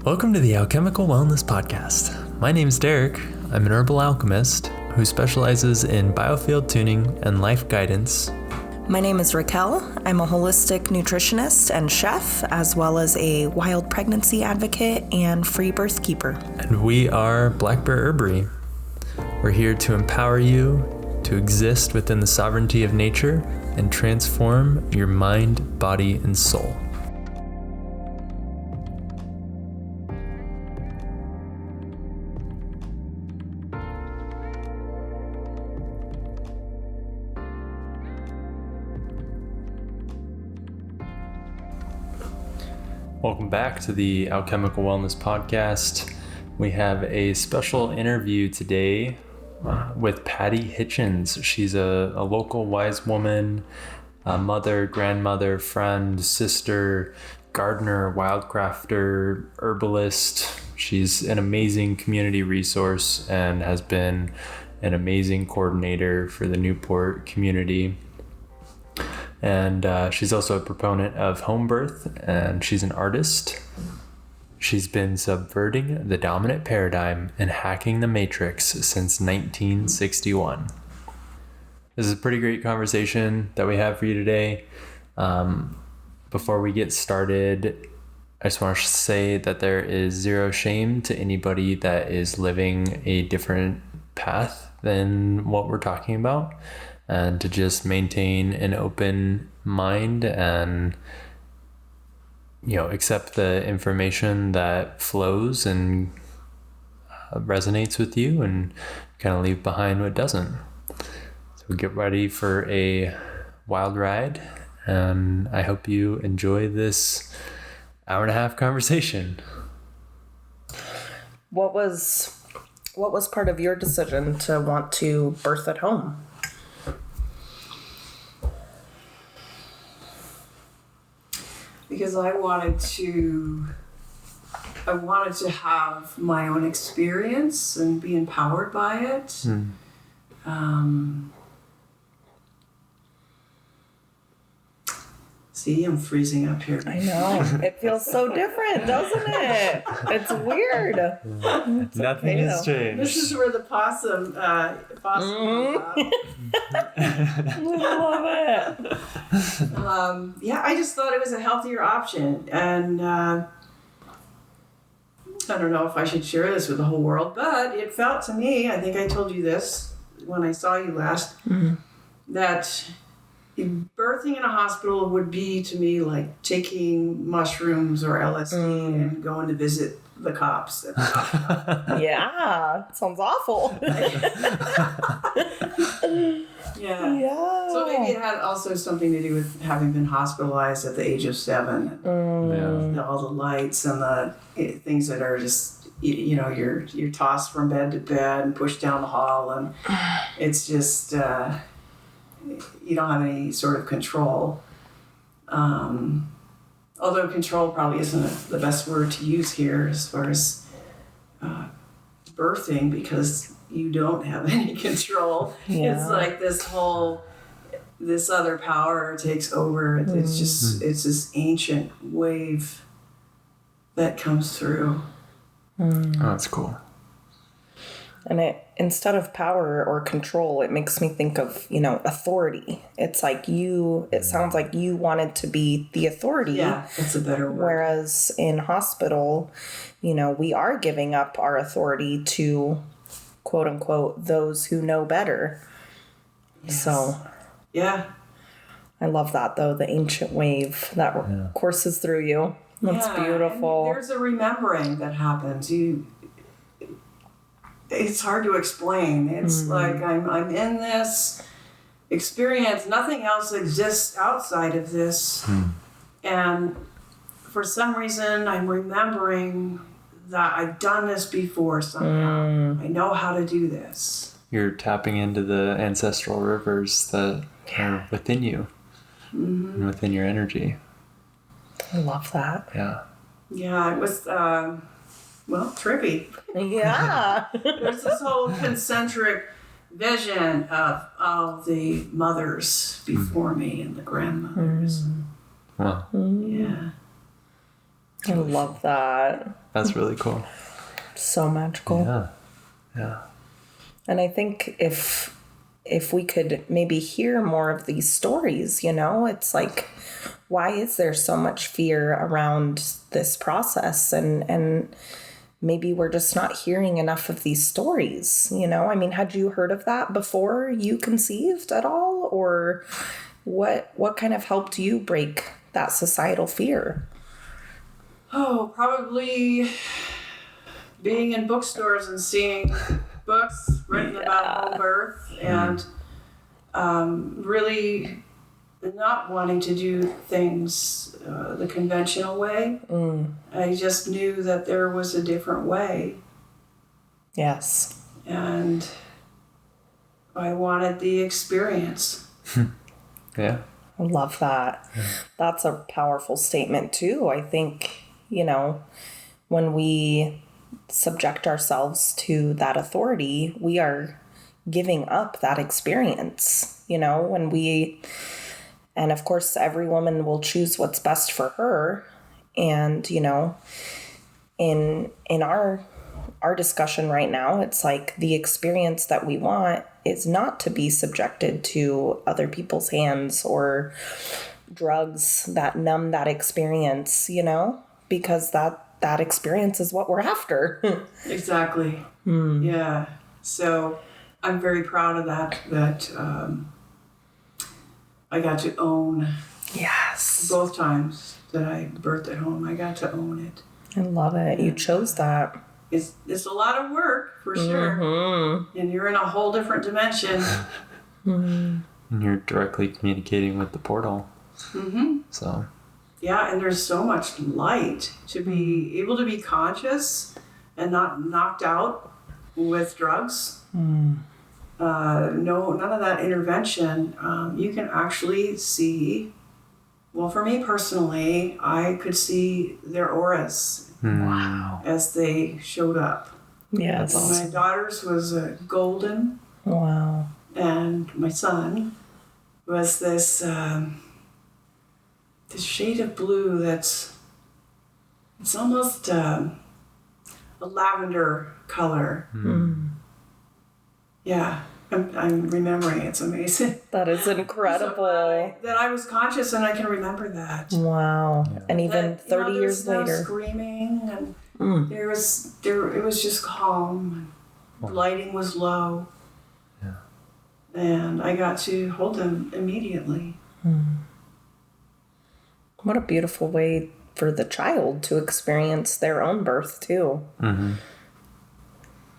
Welcome to the Alchemical Wellness Podcast. My name is Derek. I'm an herbal alchemist who specializes in biofield tuning and life guidance. My name is Raquel. I'm a holistic nutritionist and chef, as well as a wild pregnancy advocate and free birth keeper. And we are Black Bear Herbary. We're here to empower you to exist within the sovereignty of nature and transform your mind, body, and soul. Welcome back to the Alchemical Wellness Podcast. We have a special interview today with Patti Hitchens. She's a local wise woman, a mother, grandmother, friend, sister, gardener, wildcrafter, herbalist. She's an amazing community resource and has been an amazing coordinator for the Newport community. And she's also a proponent of home birth, and she's an artist. She's been subverting the dominant paradigm and hacking the matrix since 1961. This is a pretty great conversation that we have for you today. Before we get started, I just want to say that there is zero shame to anybody that is living a different path than what we're talking about, and to just maintain an open mind and, accept the information that flows and resonates with you, and kind of leave behind what doesn't. So get ready for a wild ride, and I hope you enjoy this hour and a half conversation. What was part of your decision to want to birth at home? Because I wanted to have my own experience and be empowered by it. See, I'm freezing up here. I know. It feels so different, doesn't it? It's weird. Nothing has changed. This is where the possum I love it. I just thought it was a healthier option. And I don't know if I should share this with the whole world, but it felt to me, I think I told you this when I saw you last, that birthing in a hospital would be to me like taking mushrooms or LSD and going to visit the cops. Yeah, sounds awful. Yeah. So maybe it had also something to do with having been hospitalized at the age of 7. All the lights and the things that are just, you're tossed from bed to bed and pushed down the hall, and it's just, you don't have any sort of control. Although control probably isn't the best word to use here as far as birthing, because you don't have any control. Yeah. It's like this other power takes over. It's just, it's this ancient wave that comes through. Oh, that's cool. And instead of power or control, it makes me think of, authority. It's like it sounds like you wanted to be the authority. Yeah, that's a better word. Whereas in hospital, we are giving up our authority to, quote unquote, those who know better. Yes. So, yeah. I love that, though, the ancient wave that courses through you. That's beautiful. And there's a remembering that happens. It's hard to explain. It's like I'm in this experience. Nothing else exists outside of this. And for some reason, I'm remembering that I've done this before somehow. I know how to do this. You're tapping into the ancestral rivers that are within you and within your energy. I love that. Yeah. Yeah, it was... trippy. Yeah. There's this whole concentric vision of the mothers before me and the grandmothers. Wow. Yeah. I love that. That's really cool. So magical. Yeah. Yeah. And I think if we could maybe hear more of these stories, it's like, why is there so much fear around this process? And maybe we're just not hearing enough of these stories, I mean, had you heard of that before you conceived at all? Or what kind of helped you break that societal fear? Oh, probably being in bookstores and seeing books written about home birth and really not wanting to do things the conventional way. I just knew that there was a different way. Yes. And I wanted the experience. Yeah. I love that. Yeah. That's a powerful statement too. I think, when we subject ourselves to that authority, we are giving up that experience, and of course every woman will choose what's best for her. And, in our discussion right now, it's like the experience that we want is not to be subjected to other people's hands or drugs that numb that experience, because that experience is what we're after. Exactly. Yeah. So I'm very proud of that I got to own. Yes. Both times that I birthed at home, I got to own it. I love it. You chose that. It's a lot of work, for sure. Mm-hmm. And you're in a whole different dimension. And you're directly communicating with the portal. Mm-hmm. So. Yeah, and there's so much light to be able to be conscious and not knocked out with drugs. No, none of that intervention. You can actually see, well, for me personally, I could see their auras. Wow. As they showed up. Yes. My daughter's was golden. Wow. And my son was this shade of blue it's almost a lavender color. Yeah, I'm remembering. It's amazing. That is incredible. So that I was conscious and I can remember that. Wow. Yeah. And even 30 years later. No screaming and it was just calm. Lighting was low. Yeah. And I got to hold them immediately. What a beautiful way for the child to experience their own birth too. Mm-hmm.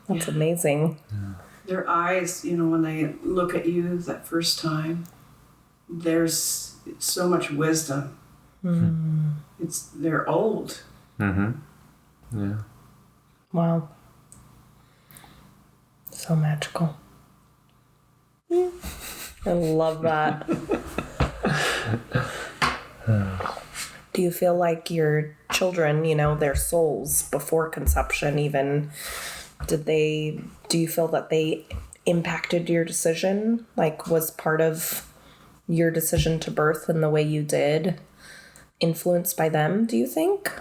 That's amazing. Yeah. Their eyes, when they look at you that first time, there's so much wisdom. They're old. Mm-hmm. Yeah. Wow. So magical. I love that. Do you feel like your children, their souls before conception even, do you feel that they impacted your decision? Like, was part of your decision to birth in the way you did influenced by them, do you think?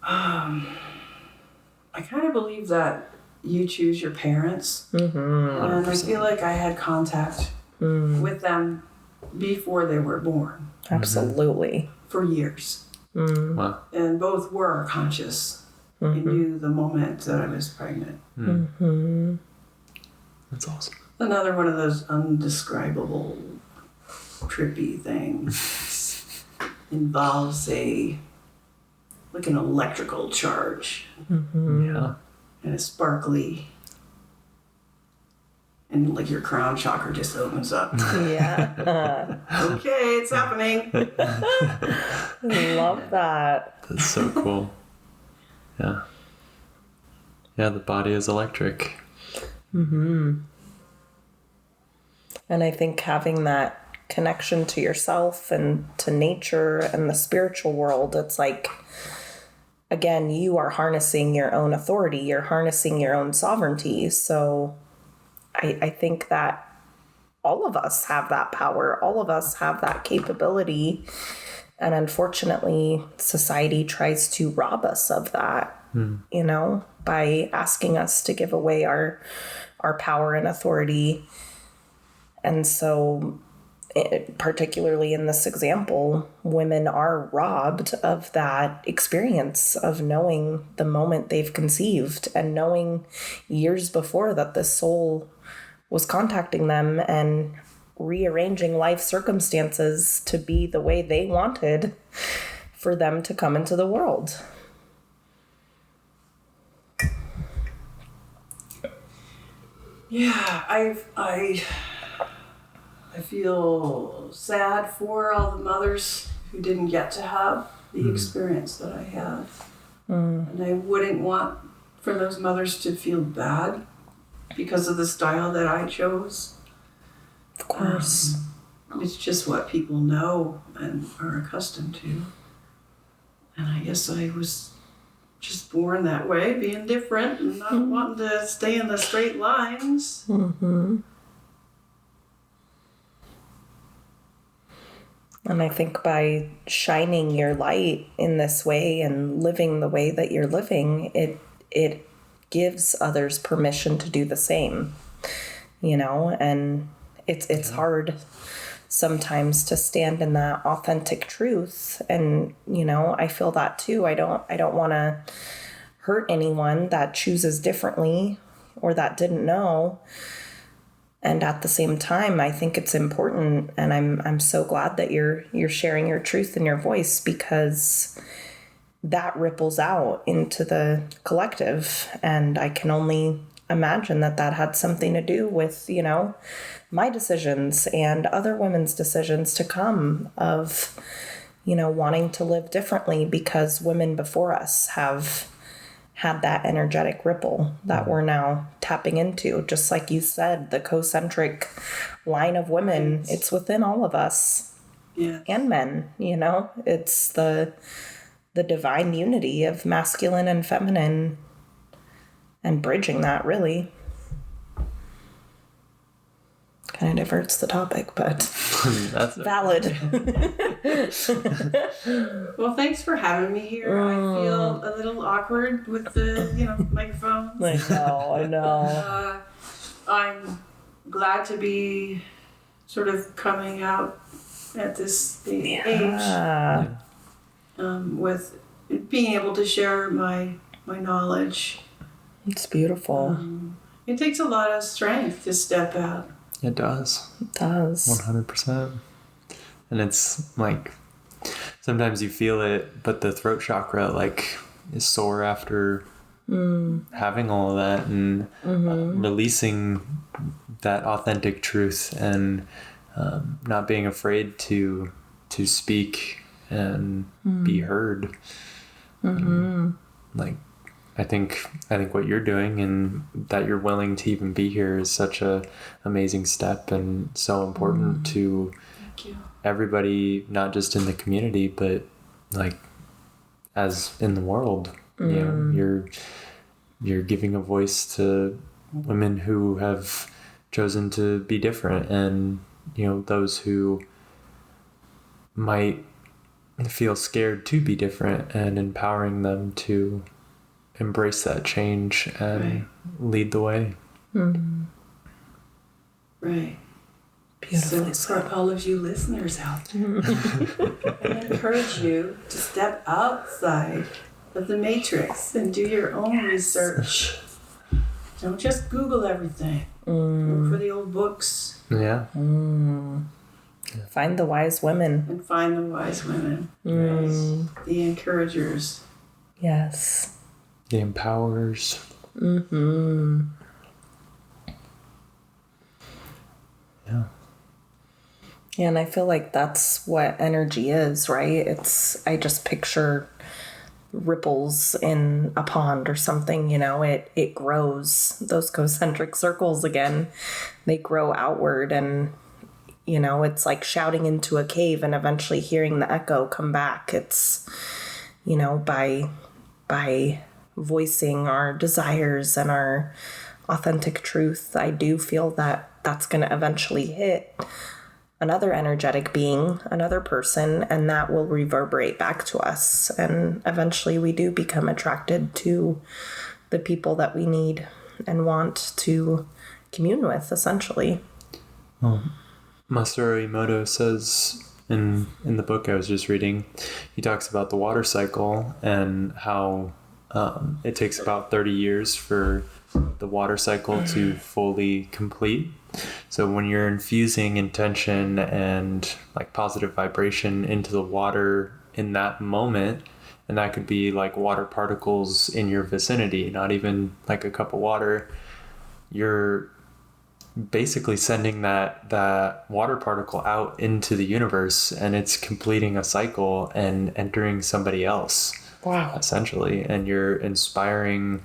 I kind of believe that you choose your parents. Mm-hmm. And I feel like I had contact with them before they were born. Absolutely. For years. Wow. And both were conscious. I knew the moment that I was pregnant. That's awesome. Another one of those undescribable, trippy things. Involves an electrical charge. Yeah. And it's sparkly. And your crown chakra just opens up. Yeah. Okay, it's happening. I love that. That's so cool. Yeah. Yeah, the body is electric. And I think having that connection to yourself and to nature and the spiritual world, it's like, again, you are harnessing your own authority. You're harnessing your own sovereignty. So I think that all of us have that power. All of us have that capability. And unfortunately, society tries to rob us of that, you know, by asking us to give away our power and authority. And so, particularly in this example, women are robbed of that experience of knowing the moment they've conceived and knowing years before that the soul was contacting them and rearranging life circumstances to be the way they wanted for them to come into the world. Yeah, I feel sad for all the mothers who didn't get to have the experience that I had. And I wouldn't want for those mothers to feel bad because of the style that I chose. Of course. It's just what people know and are accustomed to. And I guess I was just born that way, being different and not wanting to stay in the straight lines. Mm-hmm. And I think by shining your light in this way and living the way that you're living, it gives others permission to do the same, you know, and it's hard sometimes to stand in that authentic truth. And, you know, I feel that too. I don't want to hurt anyone that chooses differently or that didn't know. And at the same time, I think it's important, and I'm so glad that you're sharing your truth and your voice, because that ripples out into the collective. And I can only imagine that had something to do with, you know, my decisions and other women's decisions to come of, you know, wanting to live differently because women before us have had that energetic ripple that we're now tapping into. Just like you said, the concentric line of women, it's within all of us. Yeah. And men, you know, it's the divine unity of masculine and feminine and bridging that, really. Kind of diverts the topic, but that's valid. Well, thanks for having me here. I feel a little awkward with the, you know, microphones. I know. I'm glad to be sort of coming out at this age, with being able to share my knowledge. It's beautiful. It takes a lot of strength to step out. It does. It does. 100%. And it's like, sometimes you feel it, but the throat chakra like is sore after having all of that and releasing that authentic truth and not being afraid to speak and be heard. Like, I think what you're doing and that you're willing to even be here is such a amazing step and so important to everybody, not just in the community, but like as in the world. You know, you're giving a voice to women who have chosen to be different, and you know, those who might feel scared to be different, and empowering them to embrace that change and lead the way. Right. Beautifully So for all of you listeners out there, I encourage you to step outside of the matrix and do your own research. Don't just Google everything. Look for the old books. Yeah. Find the wise women. And find the wise women. Right. The encouragers. Yes. The empowerers. Yeah. Yeah, and I feel like that's what energy is, right? I just picture ripples in a pond or something, you know, it grows, those concentric circles again, they grow outward, and, you know, it's like shouting into a cave and eventually hearing the echo come back. It's, you know, by voicing our desires and our authentic truth, I do feel that that's going to eventually hit another energetic being, another person, and that will reverberate back to us. And eventually we do become attracted to the people that we need and want to commune with, essentially. Masaru Emoto says in the book I was just reading, he talks about the water cycle and how it takes about 30 years for the water cycle to fully complete. So when you're infusing intention and like positive vibration into the water in that moment, and that could be like water particles in your vicinity, not even like a cup of water, you're basically sending that water particle out into the universe, and it's completing a cycle and entering somebody else. Wow. Essentially. And you're inspiring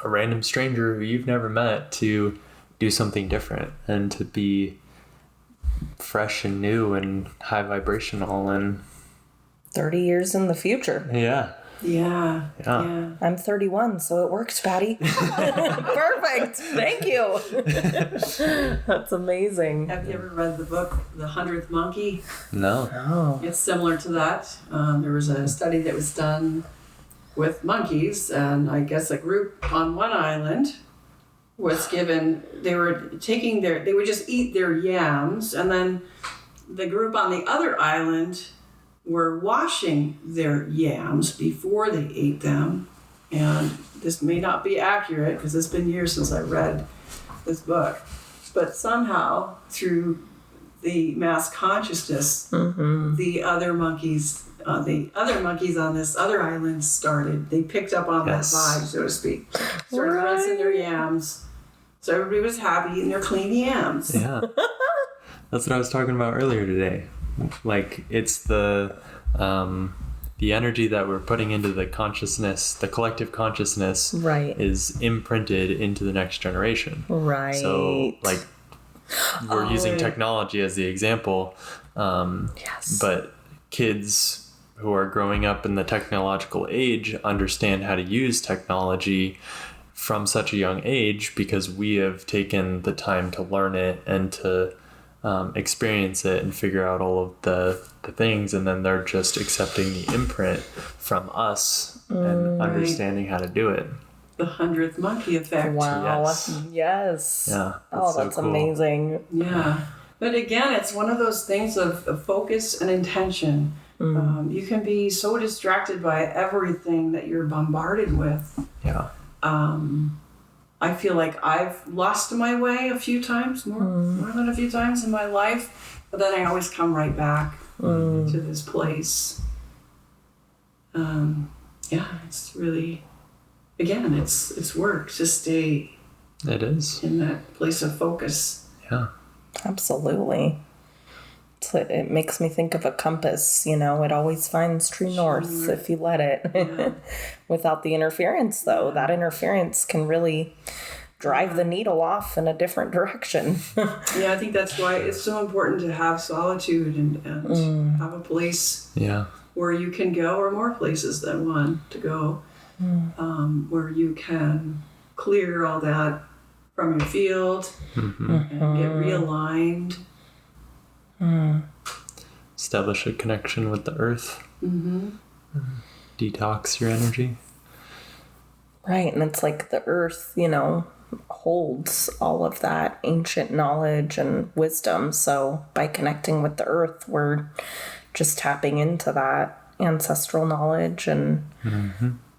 a random stranger who you've never met to do something different and to be fresh and new and high vibrational and 30 years in the future. Yeah. I'm 31, so it works, Patti. Perfect. Thank you. That's amazing. Have you ever read the book, The 100th Monkey? No. Oh. It's similar to that. There was a study that was done with monkeys, and I guess a group on one island was given, they would just eat their yams, and then the group on the other island were washing their yams before they ate them. And this may not be accurate because it's been years since I read this book, but somehow through the mass consciousness, the other monkeys on this other island they picked up on that vibe, so to speak. Started rinsing their yams. So everybody was happy eating their clean yams. Yeah. That's what I was talking about earlier today. Like, it's the energy that we're putting into the consciousness, the collective consciousness, is imprinted into the next generation. Right. So, like, we're using technology as the example, but kids who are growing up in the technological age understand how to use technology from such a young age because we have taken the time to learn it and to experience it and figure out all of the things, and then they're just accepting the imprint from us and understanding how to do it. The 100th monkey effect. Wow. Yes. Yeah. That's cool. Amazing. Yeah. But again, it's one of those things of focus and intention. You can be so distracted by everything that you're bombarded with. Yeah. I feel like I've lost my way a few times, more than a few times in my life, but then I always come right back to this place. It's really, again, it's work to stay. It is. In that place of focus. Yeah. Absolutely. It makes me think of a compass, it always finds true north if you let it. Yeah. Without the interference, though, that interference can really drive the needle off in a different direction. Yeah, I think that's why it's so important to have solitude and have a place where you can go, or more places than one to go, where you can clear all that from your field and get realigned. Establish a connection with the earth. Detox your energy. Right, and it's like the earth, holds all of that ancient knowledge and wisdom. So by connecting with the earth, we're just tapping into that ancestral knowledge and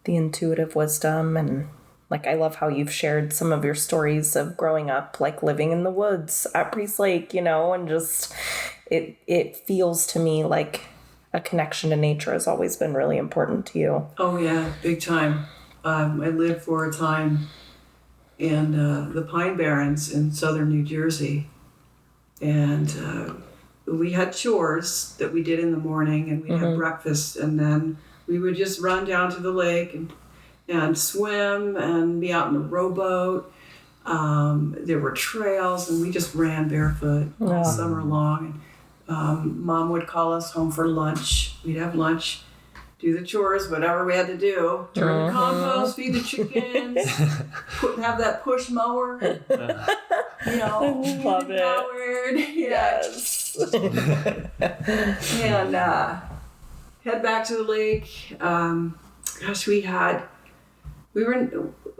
the intuitive wisdom. And like, I love how you've shared some of your stories of growing up, like living in the woods at Priest Lake, and just it feels to me like a connection to nature has always been really important to you. Oh yeah, big time. I lived for a time in the Pine Barrens in southern New Jersey, and we had chores that we did in the morning, and we'd have breakfast, and then we would just run down to the lake and swim and be out in a rowboat. There were trails, and we just ran barefoot all summer long. And Mom would call us home for lunch. We'd have lunch, do the chores, whatever we had to do. Turn the compost, feed the chickens, have that push mower. I love it. Powered. Yes. And head back to the lake.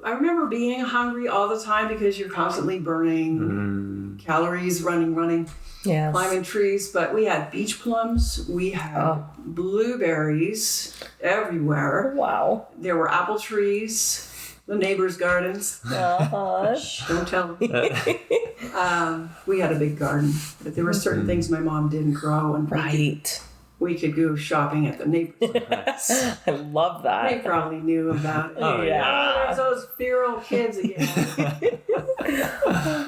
I remember being hungry all the time because you're constantly burning calories, running, Yes. climbing trees. But we had beach plums. We had blueberries everywhere. Wow. There were apple trees. The neighbors' gardens. Don't tell them. We had a big garden, but there were certain things my mom didn't grow, and we could go shopping at the neighbors' gardens. I love that. They probably knew about it. Oh, yeah. There's those feral kids again.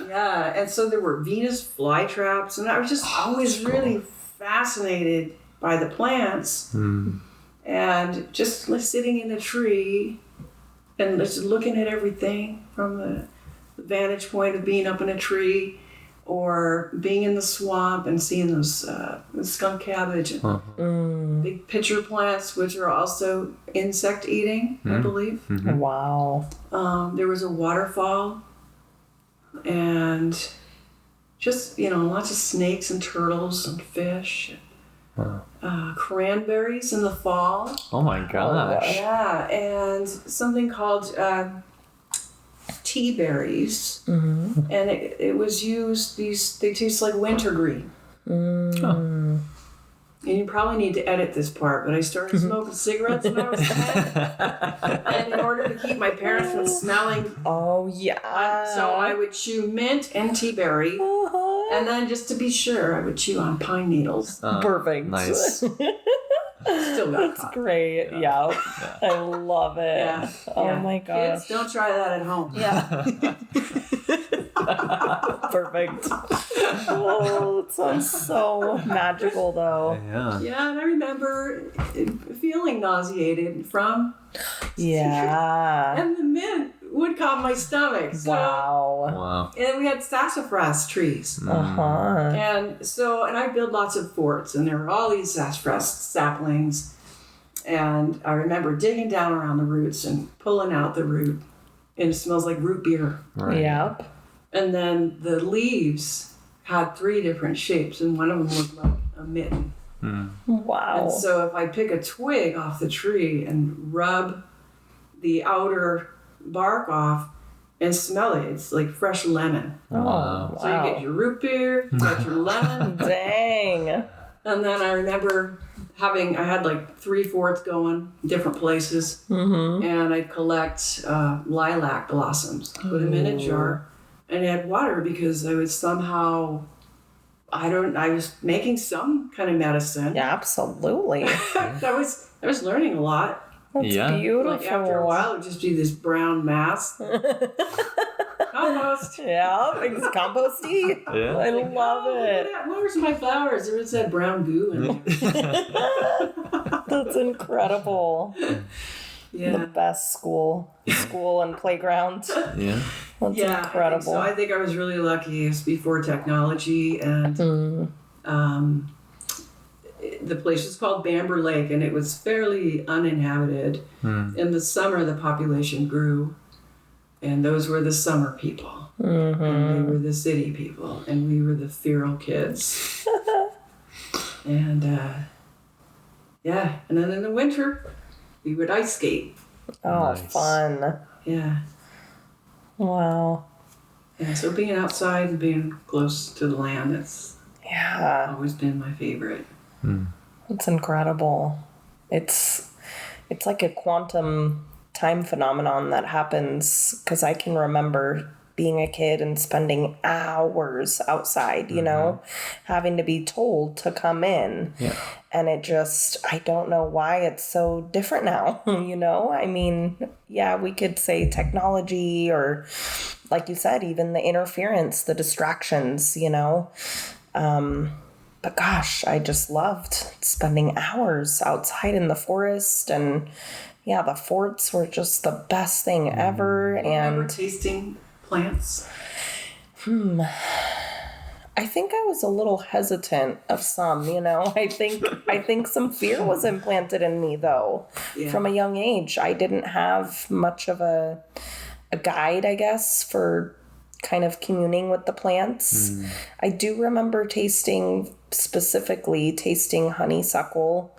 Yeah, and so there were Venus flytraps, and I was just always really fascinated by the plants, and just sitting in a tree and just looking at everything from the vantage point of being up in a tree or being in the swamp and seeing those skunk cabbage and big pitcher plants, which are also insect eating, I believe. Wow. There was a waterfall and just, lots of snakes and turtles and fish. Cranberries in the fall. Oh my gosh. Yeah, and something called tea berries. And it was used, they taste like wintergreen. And you probably need to edit this part, but I started smoking cigarettes when I was 10. And in order to keep my parents from smelling, Oh, yeah. so I would chew mint and tea berry. And then just to be sure, I would chew on pine needles. Perfect. Nice. Still got That's great. Yeah. I love it. Yeah. Oh my gosh. Kids, don't try that at home. Yeah. Perfect. Oh, it sounds so magical though. Yeah. Yeah, and I remember feeling nauseated from Yeah. and the mint would calm my stomach. So, Wow. and we had sassafras trees. Uh-huh. And I built lots of forts, and there were all these sassafras saplings. And I remember digging down around the roots and pulling out the root, and it smells like root beer. Right. Yep. And then the leaves had 3 different shapes, and one of them looked like a mitten. Wow. And so if I pick a twig off the tree and rub the outer bark off and smell it, it's like fresh lemon. Wow. So you get your root beer, you get your lemon. Dang. And then I remember I had like 3 forts going, different places. And I'd collect lilac blossoms, put them in a jar, and add water because I would somehow, I was making some kind of medicine. Yeah, absolutely. I was learning a lot. That's beautiful. Like after a while, it would just be this brown mass. Compost. Yeah, it's composty. Yeah. I love it. Where's my flowers? There was that brown goo in there. That's incredible. Yeah. The best school and playground. Yeah. That's incredible. I think I was really lucky. It's before technology, and the place was called Bamber Lake, and it was fairly uninhabited. In the summer, the population grew, and those were the summer people, and they were the city people, and we were the feral kids. And and then in the winter, we would ice skate. Oh, Nice. fun. Yeah. Wow. Yeah, so being outside and being close to the land, it's always been my favorite. It's incredible. It's like a quantum time phenomenon that happens because I can remember being a kid and spending hours outside, having to be told to come in. Yeah. And I don't know why it's so different now, I mean, yeah, we could say technology or, like you said, even the interference, the distractions, but gosh, I just loved spending hours outside in the forest, and yeah, the forts were just the best thing ever. Remember And tasting plants? I think I was a little hesitant of some, I think some fear was implanted in me though. Yeah. From a young age. I didn't have much of a guide, I guess, for kind of communing with the plants. I do remember specifically tasting honeysuckle,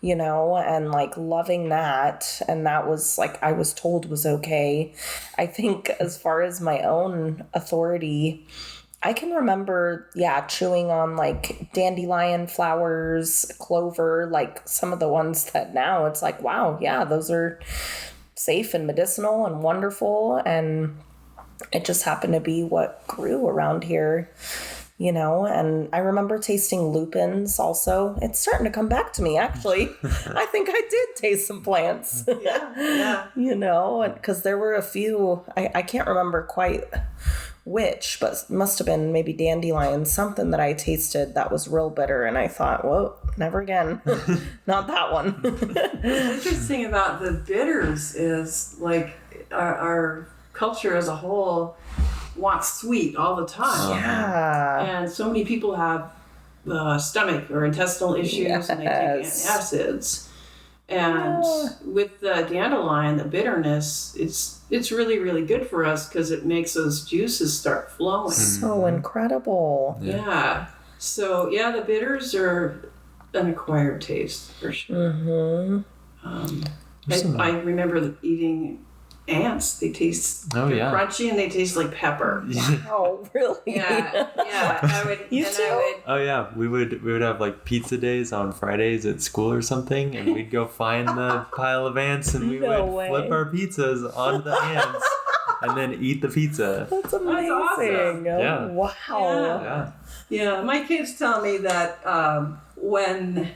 you know, and like loving that. And that was like, I was told was okay. I think as far as my own authority, I can remember, chewing on like dandelion flowers, clover, like some of the ones that now it's like, wow, yeah, those are safe and medicinal and wonderful. And it just happened to be what grew around here, you know. And I remember tasting lupins also. It's starting to come back to me, actually. I think I did taste some plants. Yeah. You know, because there were a few, I can't remember quite which, but it must have been maybe dandelion, something that I tasted that was real bitter. And I thought, whoa, never again. Not that one. What's interesting about the bitters is like our culture as a whole wants sweet all the time. Yeah. And so many people have stomach or intestinal issues and they take antacids. And with the dandelion, the bitterness, it's really, really good for us because it makes those juices start flowing. So incredible. Yeah. So, the bitters are an acquired taste for sure. I remember eating ants. They taste crunchy and they taste like pepper. Oh, really? Yeah. You too? We would have like pizza days on Fridays at school or something, and we'd go find the pile of ants and we would flip our pizzas onto the ants and then eat the pizza. That's amazing. Awesome. Yeah. Wow. Yeah. My kids tell me that when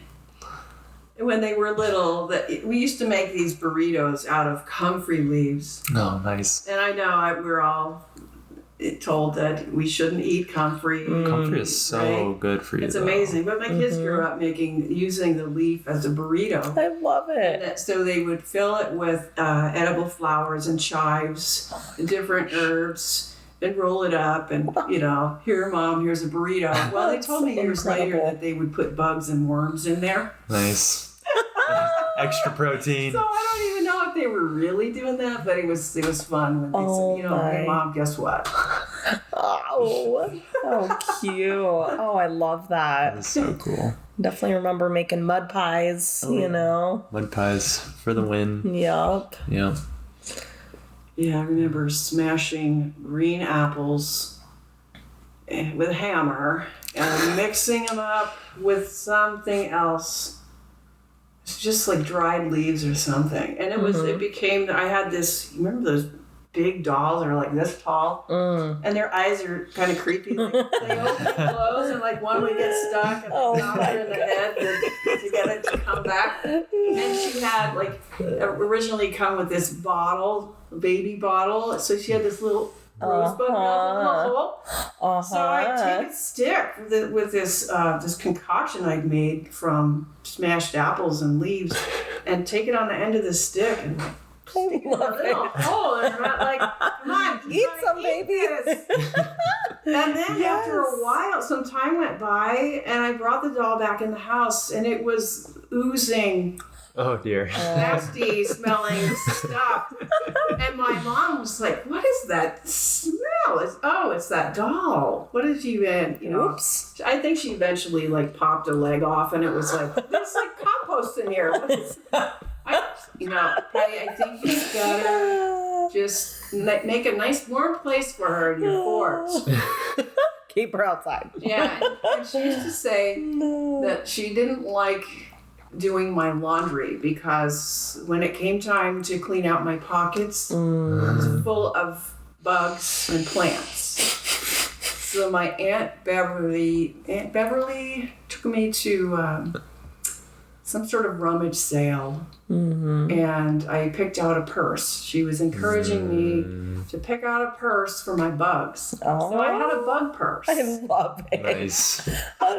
they were little, that we used to make these burritos out of comfrey leaves. Oh, nice. And I know we're all told that we shouldn't eat comfrey. Comfrey is so good for you. It's amazing. But my kids grew up using the leaf as a burrito. I love it. So they would fill it with edible flowers and chives and different herbs and roll it up and, here, Mom, here's a burrito. Well, they told me years later that they would put bugs and worms in there. Nice. Extra protein. So I don't even know if they were really doing that, but it was fun when they said, hey, Mom, guess what? Oh, so cute. Oh, I love that. That is so cool. Definitely remember making mud pies, Mud pies for the win. Yup. Yeah. Yeah, I remember smashing green apples with a hammer and mixing them up with something else. It's just like dried leaves or something. And it became, I had this, you remember those big dolls that are like this tall? And their eyes are kind of creepy. Like, they open and close and like one would get stuck and knock her in the head to get it to come back. And she had like originally come with this bottle, baby bottle. So she had this little rosebud hole. So I take a stick with this concoction I'd made from smashed apples and leaves and take it on the end of the stick and stick it in a little hole and I'm like, come on, eat some, baby. And then after a while, some time went by and I brought the doll back in the house and it was oozing. Oh dear. Nasty smelling stuff. And my mom was like, what is that smell? It's that doll. What did you Oops. I think she eventually like popped a leg off and it was like, there's like compost in here. What is that? I think you gotta just make a nice warm place for her in your porch. Keep her outside. Yeah. And she used to say that she didn't like doing my laundry because when it came time to clean out my pockets, it was full of bugs and plants. So my Aunt Beverly took me to some sort of rummage sale, and I picked out a purse. She was encouraging me to pick out a purse for my bugs. Oh. So I had a bug purse. I love it. Nice.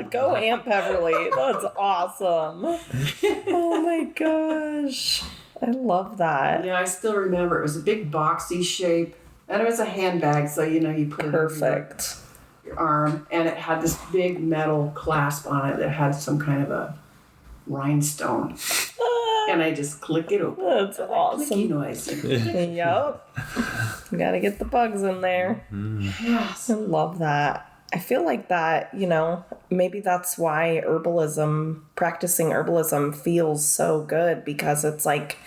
Go Aunt Beverly. That's awesome. Oh my gosh. I love that. Yeah, I still remember. It was a big boxy shape, and it was a handbag, so you put it Perfect. over your arm, and it had this big metal clasp on it that had some kind of a rhinestone. And I just click it open. That's awesome. Clicky noise. Yep. You gotta get the bugs in there. Yes. I love that. I feel like that, maybe that's why practicing herbalism feels so good, because it's like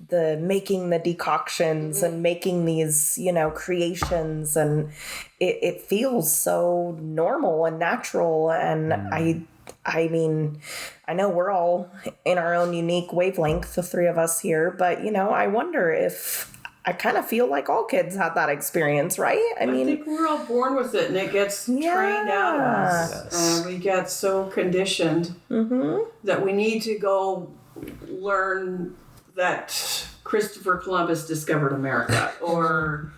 the making the decoctions and making these, creations, and it feels so normal and natural. And I mean, I know we're all in our own unique wavelength, the three of us here, but, I wonder if I kind of feel like all kids had that experience, right? I think we're all born with it, and it gets trained out of us. Yes. And we get so conditioned that we need to go learn that Christopher Columbus discovered America, or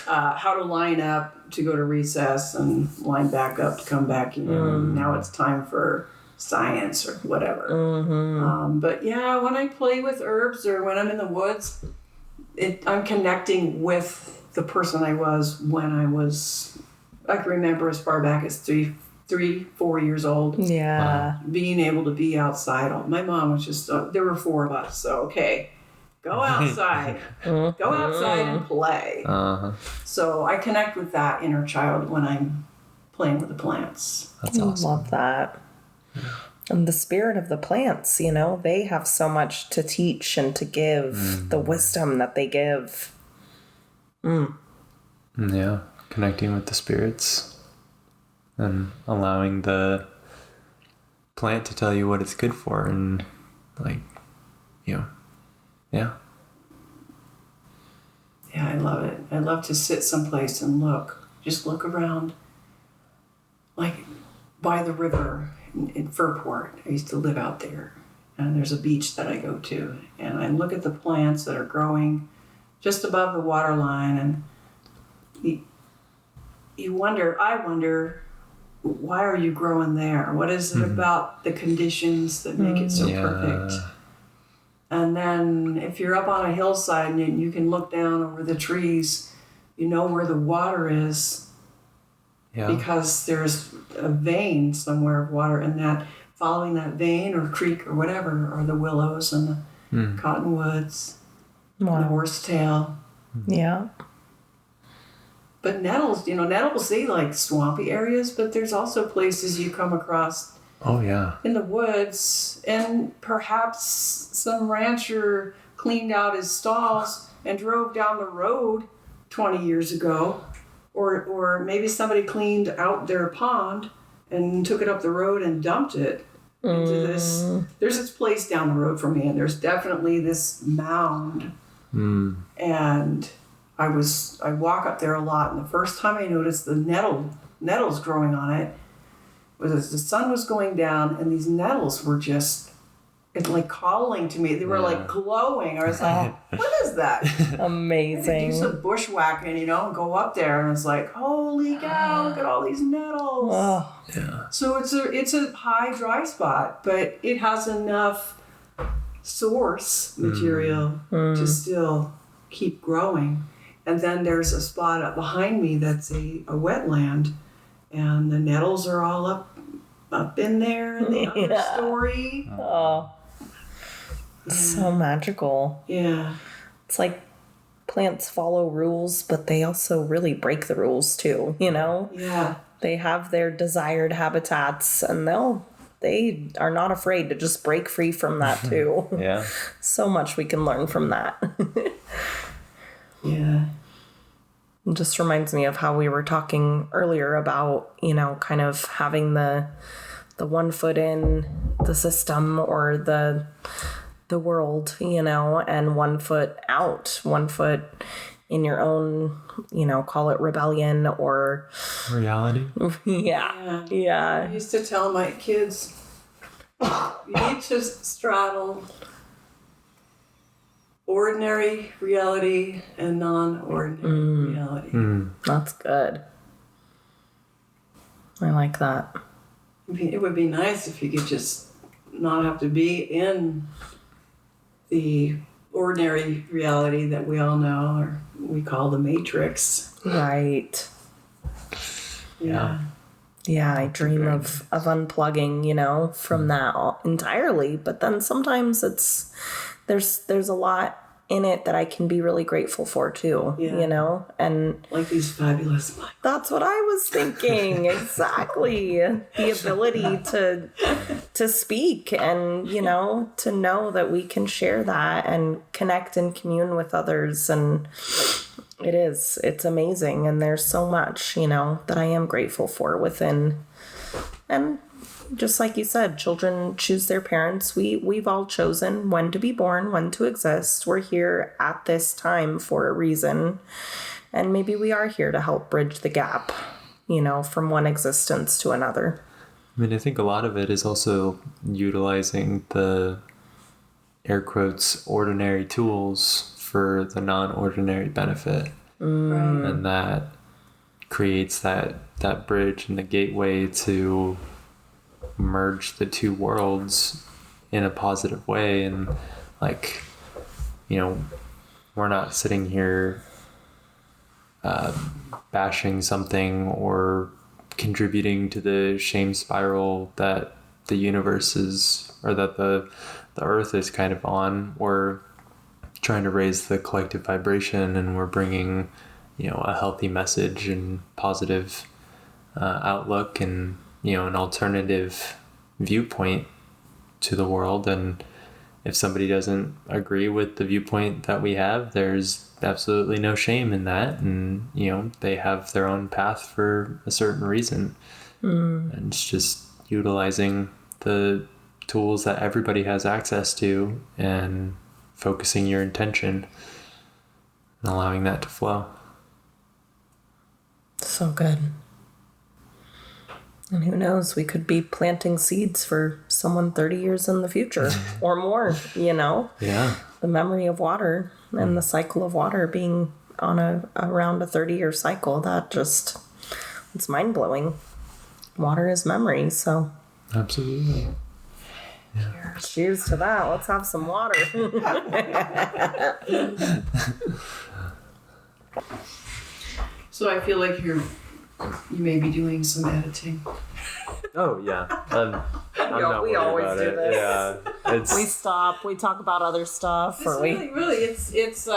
how to line up to go to recess and line back up to come back. Now it's time for science or whatever. But yeah, when I play with herbs or when I'm in the woods, I'm connecting with the person I was when I can remember as far back as 4 years old. Yeah. Being able to be outside. My mom was just, there were 4 of us, so okay, go outside. Go outside and play. So I connect with that inner child when I'm playing with the plants. That's awesome. I love that. And the spirit of the plants, they have so much to teach and to give, the wisdom that they give. Yeah, connecting with the spirits and allowing the plant to tell you what it's good for, and yeah. Yeah, I love it. I love to sit someplace and just look around, like by the river in Fairport. I used to live out there, and there's a beach that I go to, and I look at the plants that are growing just above the water line, and I wonder, why are you growing there? What is it about the conditions that make it so perfect? And then if you're up on a hillside and you can look down over the trees, where the water is. Yeah. Because there's a vein somewhere of water, and that following that vein or creek or whatever are the willows and the cottonwoods, and the horsetail. Yeah. But nettles, nettles, they like swampy areas, but there's also places you come across. Oh, yeah. In the woods, and perhaps some rancher cleaned out his stalls and drove down the road 20 years ago. Or maybe somebody cleaned out their pond and took it up the road and dumped it into this. There's this place down the road from me, and there's definitely this mound. And I walk up there a lot, and the first time I noticed the nettles growing on it was as the sun was going down, and these nettles were just like calling to me. They were like glowing. I was like, what is that? Amazing. Do some bushwhacking, and go up there, and it's like, holy cow, look at all these nettles. Oh. Yeah. So it's a high dry spot, but it has enough source material to still keep growing. And then there's a spot up behind me that's a wetland, and the nettles are all up in there in the upper story. Oh. So magical. Yeah. It's like plants follow rules, but they also really break the rules too, Yeah. They have their desired habitats, and they are not afraid to just break free from that too. Yeah. So much we can learn from that. Yeah. It just reminds me of how we were talking earlier about, kind of having the 1 foot in the system or the world, and 1 foot out, 1 foot in your own, call it rebellion or reality. Yeah. I used to tell my kids, you need to straddle ordinary reality and non-ordinary reality. That's good. I like that. It would be nice if you could just not have to be in the ordinary reality that we all know, or we call the Matrix. Right. Yeah. Yeah, I dream of unplugging, you know, from that entirely. But then sometimes there's a lot in it that I can be really grateful for too, you know? And like these fabulous minds. That's what I was thinking. Exactly. The ability to speak and, you know, to know that we can share that and connect and commune with others. And it's amazing. And there's so much, you know, that I am grateful for within. And just like you said, children choose their parents. We've all chosen when to be born, when to exist. We're here at this time for a reason. And maybe we are here to help bridge the gap, you know, from one existence to another. I mean, I think a lot of it is also utilizing the air quotes ordinary tools for the non-ordinary benefit. Mm. And that creates that bridge and the gateway to merge the two worlds in a positive way. And like, you know, we're not sitting here bashing something or contributing to the shame spiral that the universe is, or that the earth is kind of on. We're trying to raise the collective vibration, and we're bringing, you know, a healthy message and positive outlook and, you know, an alternative viewpoint to the world. And if somebody doesn't agree with the viewpoint that we have, there's absolutely no shame in that. And, you know, they have their own path for a certain reason. And it's just utilizing the tools that everybody has access to and focusing your intention and allowing that to flow. So good. And who knows, we could be planting seeds for someone 30 years in the future or more, you know? Yeah. The memory of water and the cycle of water being on around a 30-year cycle, it's mind-blowing. Water is memory, so. Absolutely. Yeah. Cheers to that. Let's have some water. So I feel like you may be doing some editing. Oh, yeah. I'm not we worried always about do it. this. Yeah. We stop. We talk about other stuff. It's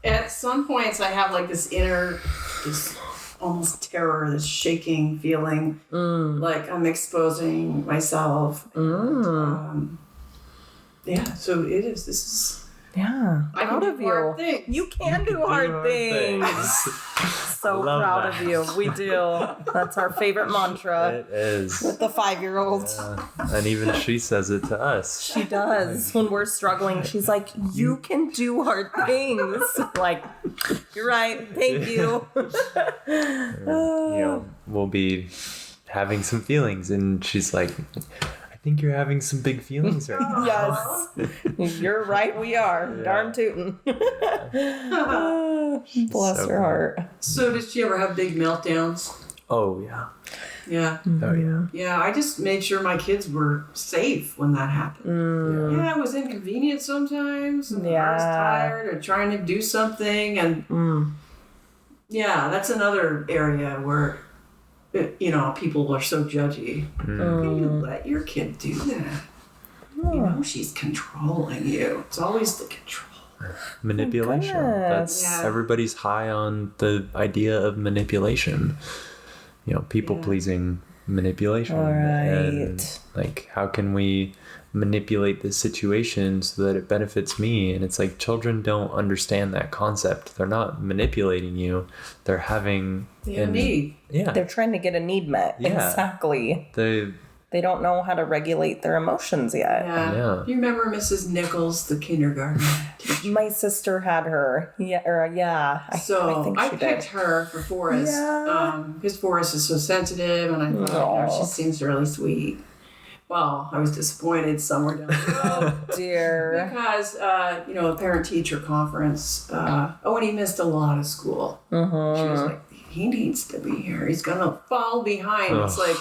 at some points I have like this almost terror, this shaking feeling, like I'm exposing myself. And, so it is. This is. Yeah, I proud can of do hard you. things. You can do hard things. So proud of you. We do. That's our favorite mantra. It is. With the 5-year-old. Yeah. And even she says it to us. She does. When we're struggling, she's like, you can do hard things. Like, you're right. Thank you. You know, we'll be having some feelings, and she's like, I think you're having some big feelings right now. Yes. You're right, we are. Yeah. Darn tootin'. Bless her heart. So did she ever have big meltdowns? Oh, yeah. Yeah. Oh, yeah. Yeah, I just made sure my kids were safe when that happened. Yeah, it was inconvenient sometimes. And I was tired or trying to do something. And yeah, that's another area where, you know, people are so judgy. How can you let your kid do that? You know, she's controlling you. It's always the control. Manipulation. Everybody's high on the idea of manipulation. You know, people pleasing manipulation. All right. And like, how can we manipulate this situation so that it benefits me? And it's like, children don't understand that concept. They're not manipulating you. They're having a need. Yeah. They're trying to get a need met. Yeah. Exactly. They don't know how to regulate their emotions yet. Yeah. Do you remember Mrs. Nichols, the kindergarten teacher? My sister had her. I picked her for Forrest. Because Forrest is so sensitive, and I thought, she seems really sweet. Well, I was disappointed somewhere down the road. Oh, dear. Because, a parent-teacher conference, and he missed a lot of school. She was like, he needs to be here. He's going to fall behind. It's like,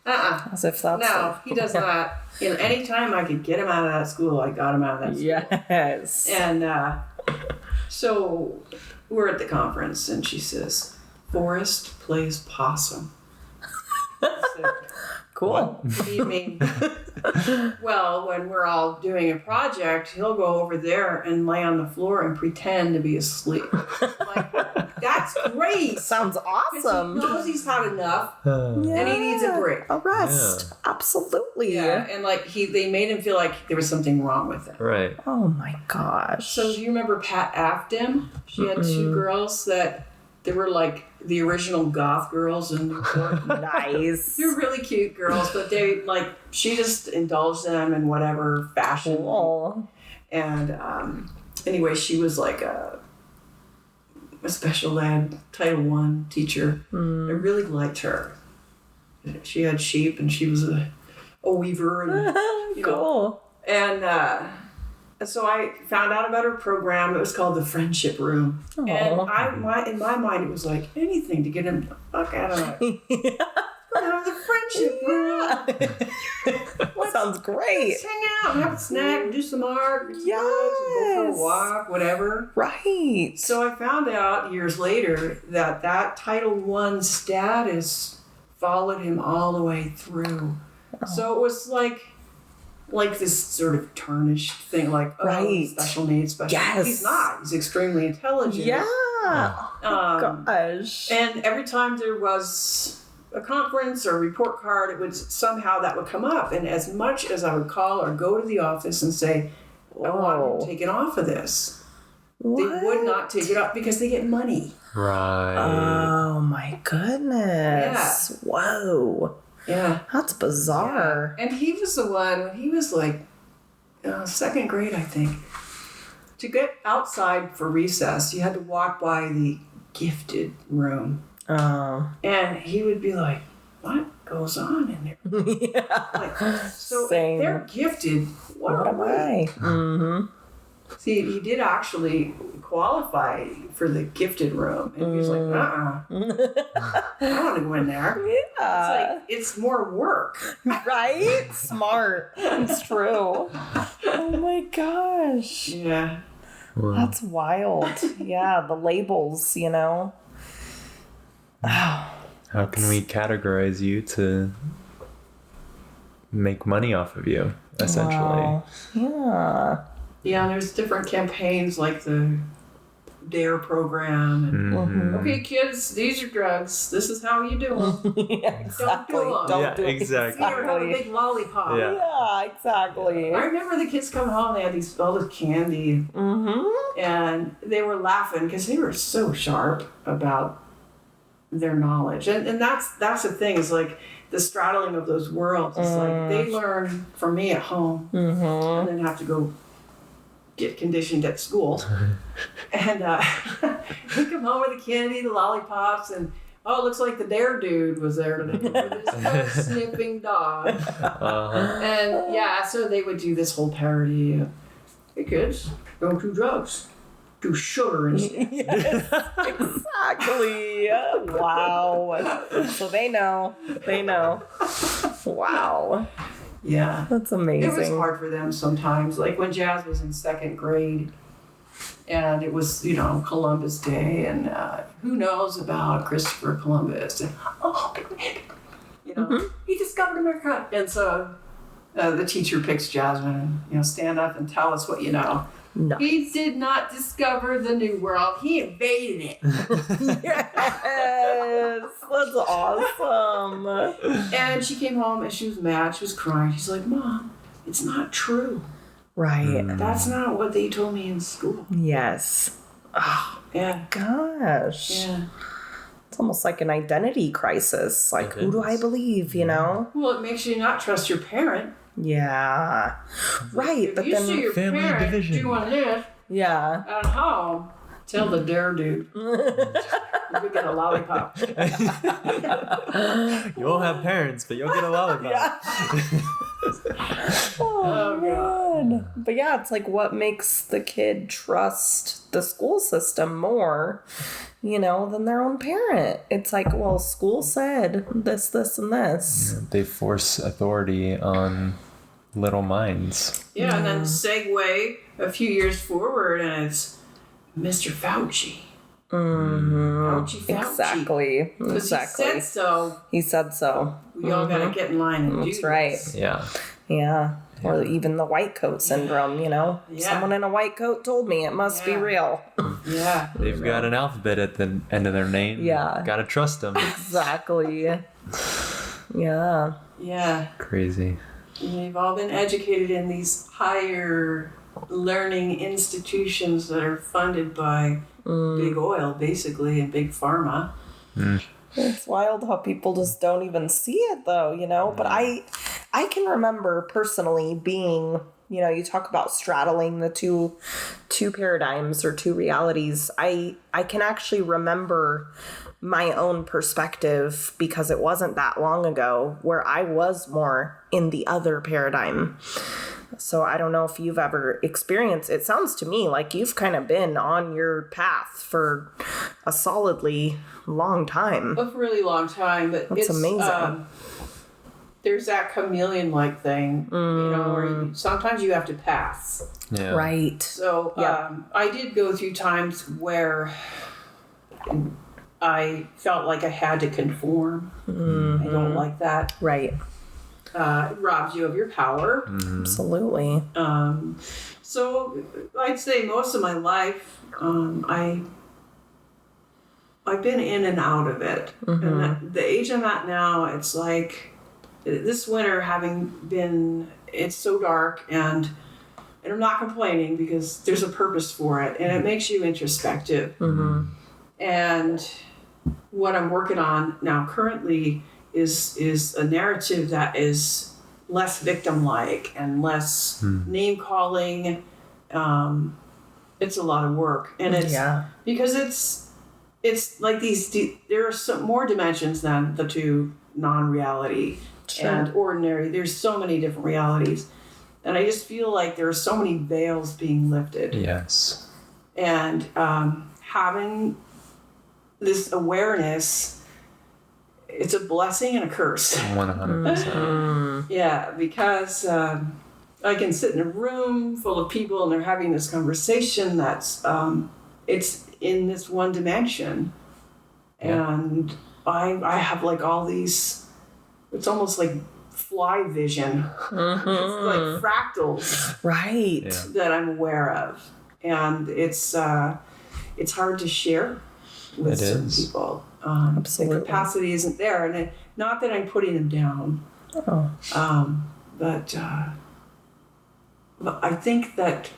as if that's he does not. You know, anytime I could get him out of that school, I got him out of that school. Yes. And so we're at the conference, and she says, Forrest plays possum. Cool. I mean, well, when we're all doing a project, he'll go over there and lay on the floor and pretend to be asleep. Like, that's great. Sounds awesome. He knows he's had enough, and he needs a break. A rest. Yeah. Absolutely. Yeah, and like they made him feel like there was something wrong with him. Right. Oh my gosh. So do you remember Pat Afton? She had two girls that they were like the original goth girls in Newport. Nice. They're really cute girls, but they like she just indulged them in whatever fashion. Cool. And anyway, she was like a special ed Title I teacher. I really liked her. She had sheep, and she was a weaver, and cool. And so I found out about her program. It was called the Friendship Room. Aww. And in my mind, it was like anything to get him the fuck out of it. The Friendship Room. Sounds great. Let's hang out and have a snack, do some art, do some drugs, go for a walk, whatever. Right. So I found out years later that Title I status followed him all the way through. Oh. So it was like this sort of tarnished thing, like, special needs, Yes. He's not. He's extremely intelligent. Yeah. Gosh. And every time there was a conference or a report card, it would somehow that would come up. And as much as I would call or go to the office and say, I want to take it off of this, they would not take it off because they get money. Right. Oh my goodness. Yeah. Whoa. Yeah. That's bizarre. Yeah. And he was the one, when he was like second grade, I think, to get outside for recess, you had to walk by the gifted room. Oh. And he would be like, what goes on in there? Yeah. Like, so Same. If they're gifted, what am I? Mm-hmm. See, he did actually qualify for the gifted room. And he was like, I don't want to go in there. Yeah. It's like, it's more work. Right? Smart. It's true. Oh my gosh. Yeah. Wow. That's wild. Yeah, the labels, Oh. How can we categorize you to make money off of you, essentially? Wow. Yeah. Yeah, and there's different campaigns like the DARE program. And, okay, kids, these are drugs. This is how you do them. Yeah, exactly. Don't do them. Yeah, exactly. Here, have a big lollipop. Yeah, exactly. I remember the kids coming home, they had all this candy. And they were laughing because they were so sharp about their knowledge. And that's the thing, is like the straddling of those worlds. It's like they learn from me at home and then have to go get conditioned at school. And they come home with the candy, the lollipops, and it looks like the DARE dude was there today with this sniffing dog. And yeah, so they would do this whole parody of, hey kids, don't do drugs. Do sugar instead. Yes, exactly. Wow. So they know. Wow. Yeah. That's amazing. It was hard for them sometimes. Like when Jazz was in second grade and it was, Columbus Day, and who knows about Christopher Columbus? And, he discovered America. And so the teacher picks Jasmine and, stand up and tell us what you know. No. He did not discover the New World. He invaded it. Yes. That's awesome. And she came home and she was mad. She was crying. She's like, Mom, it's not true. Right. That's not what they told me in school. Yes. Oh, yeah. Gosh. Yeah. It's almost like an identity crisis. Like, who do I believe, Well, it makes you not trust your parent. Yeah. Right. If you see your family parent division. doing this at home, tell the DARE dude. You get a lollipop. You'll have parents, but you'll get a lollipop. Yeah. Oh, man. But yeah, it's like what makes the kid trust the school system more, than their own parent. It's like, well, school said this, and this. Yeah, they force authority on little minds. Yeah, and then segue a few years forward, and it's Mr. Fauci. Ouchie fouchie. Exactly. Because he said so. He said so. We all got to get in line and do That's right. this. Yeah. Or even the white coat syndrome, you know? Yeah. Someone in a white coat told me it must be real. Yeah. They've got an alphabet at the end of their name. Yeah. Gotta trust them. Exactly. Yeah. Yeah. Crazy. And they've all been educated in these higher learning institutions that are funded by big oil, basically, and big pharma. It's wild how people just don't even see it, though, you know? But I can remember personally being, you know, you talk about straddling the two paradigms or two realities. I can actually remember my own perspective, because it wasn't that long ago, where I was more in the other paradigm. So I don't know if you've ever experienced, it sounds to me like you've kind of been on your path for a solidly long time. A really long time, but That's it's amazing. There's that chameleon-like thing, you know, where sometimes you have to pass. Yeah. Right. So I did go through times where I felt like I had to conform. I don't like that. Right. It robs you of your power. Absolutely. So I'd say most of my life, I've been in and out of it. And the age I'm at now, it's like this winter it's so dark, and I'm not complaining because there's a purpose for it, and it makes you introspective. And what I'm working on now currently is a narrative that is less victim-like and less name-calling. It's a lot of work, and it's because it's like there are some more dimensions than the two non-reality and ordinary. There's so many different realities, and I just feel like there are so many veils being lifted. Yes. And having this awareness, it's a blessing and a curse. 100%. Yeah, because I can sit in a room full of people and they're having this conversation that's it's in this one dimension, and I have like all these. It's almost like fly vision. It's like fractals, Right. that I'm aware of, and it's hard to share with certain people. Absolutely. The capacity isn't there, and not that I'm putting them down. But I think that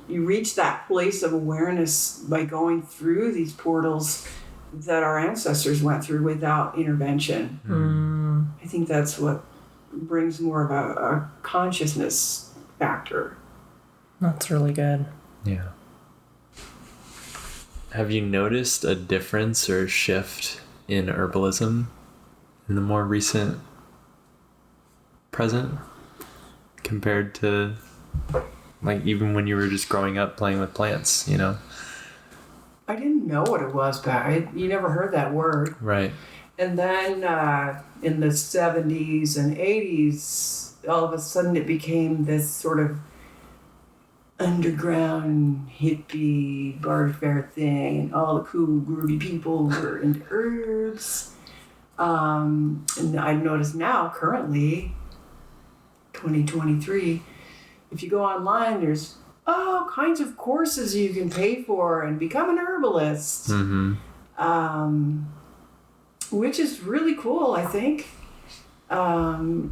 you reach that place of awareness by going through these portals that our ancestors went through without intervention. I think that's what brings more of a consciousness factor. That's really good. Yeah. Have you noticed a difference or shift in herbalism in the more recent present compared to like even when you were just growing up playing with plants, you know? I didn't know what it was back. You never heard that word. Right. And then in the 70s and 80s, all of a sudden it became this sort of underground hippie bar fair thing, and all the cool groovy people were into herbs. And I notice now, currently, 2023, if you go online, there's all kinds of courses you can pay for and become an herbalist, which is really cool, I think.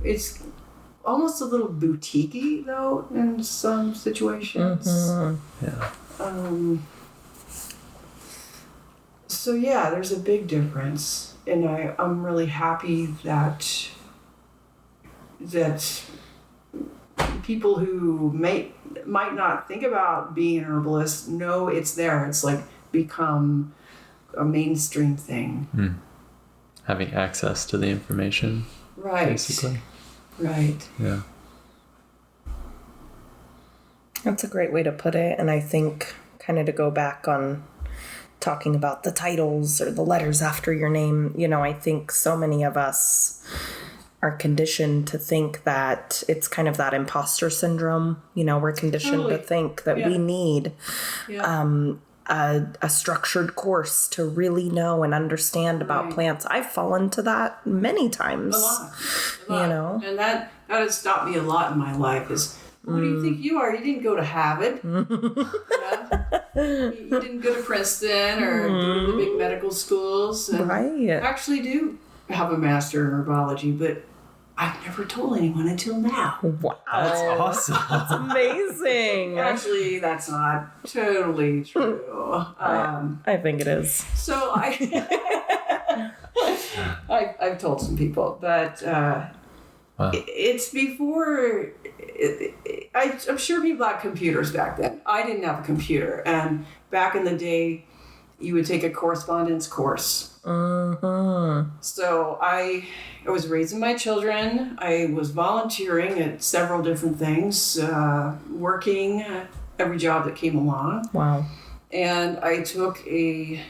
It's almost a little boutique-y, though, in some situations. Yeah. So, yeah, there's a big difference. And I'm really happy that people who might not think about being an herbalist know it's there. It's like become a mainstream thing. Having access to the information. Right. Basically. Right. Yeah. That's a great way to put it. And I think kind of to go back on talking about the titles or the letters after your name, you know, I think so many of us are conditioned to think that it's kind of that imposter syndrome. You know, we're conditioned to think that we need a structured course to really know and understand about plants. I've fallen to that many times. A lot. You know? And that has stopped me a lot in my life is, who do you think you are? You didn't go to Harvard. You didn't go to Princeton or go to the big medical schools. And I actually do have a master in herbology, but I've never told anyone until now. Wow. That's awesome. That's amazing. Actually, that's not totally true. I think it is. So I've told some people, but it's before. I'm sure people had computers back then. I didn't have a computer, and back in the day, you would take a correspondence course. So I was raising my children. I was volunteering at several different things, working every job that came along. Wow. And I took a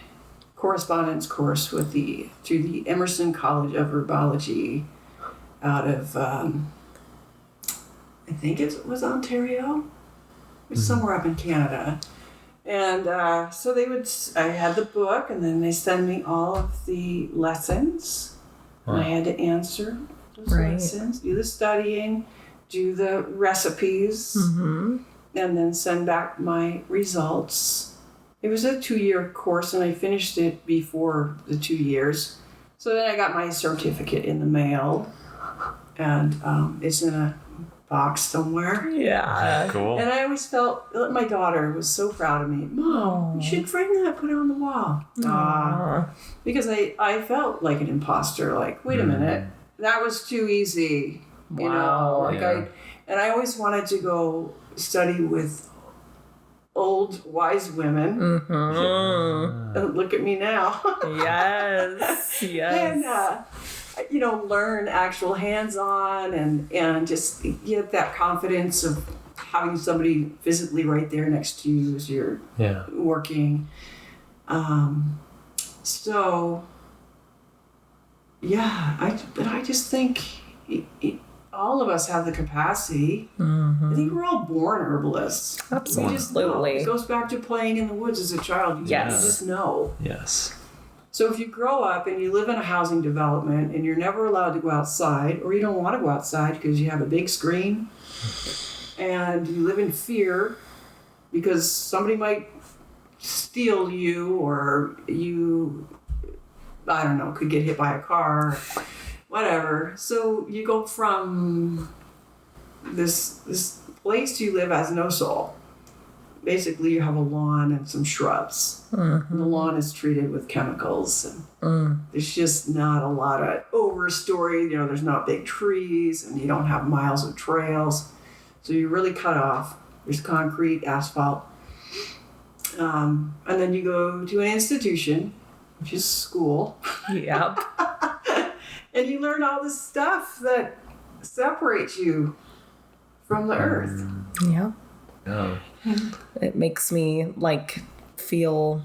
correspondence course through the Emerson College of Herbology out of, I think it was Ontario. It was somewhere up in Canada. And so I had the book, and then they send me all of the lessons. And I had to answer those lessons, do the studying, do the recipes, and then send back my results. It was a 2-year course, and I finished it before the 2 years. So then I got my certificate in the mail, and it's in a box somewhere. Yeah. Cool. And I always felt, my daughter was so proud of me. Mom, you should frame that, put it on the wall. Because I felt like an imposter. Like, wait a minute, that was too easy. You know, like I always wanted to go study with old wise women. And look at me now. Yes. And learn actual hands-on and just get that confidence of having somebody physically right there next to you as you're working. I just think all of us have the capacity. I think we're all born herbalists. Absolutely. We just know. It goes back to playing in the woods as a child. You just know. Yes. So if you grow up and you live in a housing development and you're never allowed to go outside, or you don't want to go outside because you have a big screen, and you live in fear because somebody might steal you, or you, I don't know, could get hit by a car, whatever. So you go from this place you live has no soul. Basically, you have a lawn and some shrubs. And the lawn is treated with chemicals. And there's just not a lot of overstory. There's not big trees, and you don't have miles of trails. So you're really cut off. There's concrete, asphalt. And then you go to an institution, which is school. Yep. And you learn all this stuff that separates you from the earth. Yeah. Oh. It makes me feel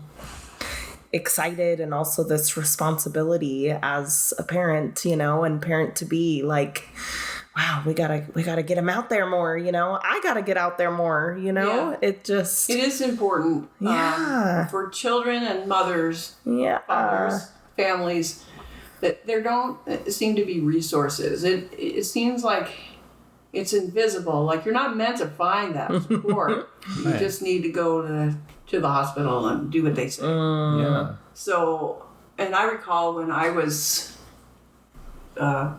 excited, and also this responsibility as a parent, and parent to be wow, we gotta get him out there more, I gotta get out there more, it is important for children and mothers, fathers, families, that there don't seem to be resources. It seems like it's invisible. Like, you're not meant to find that support. You just need to go to the hospital and do what they say. So, and I recall when I was, I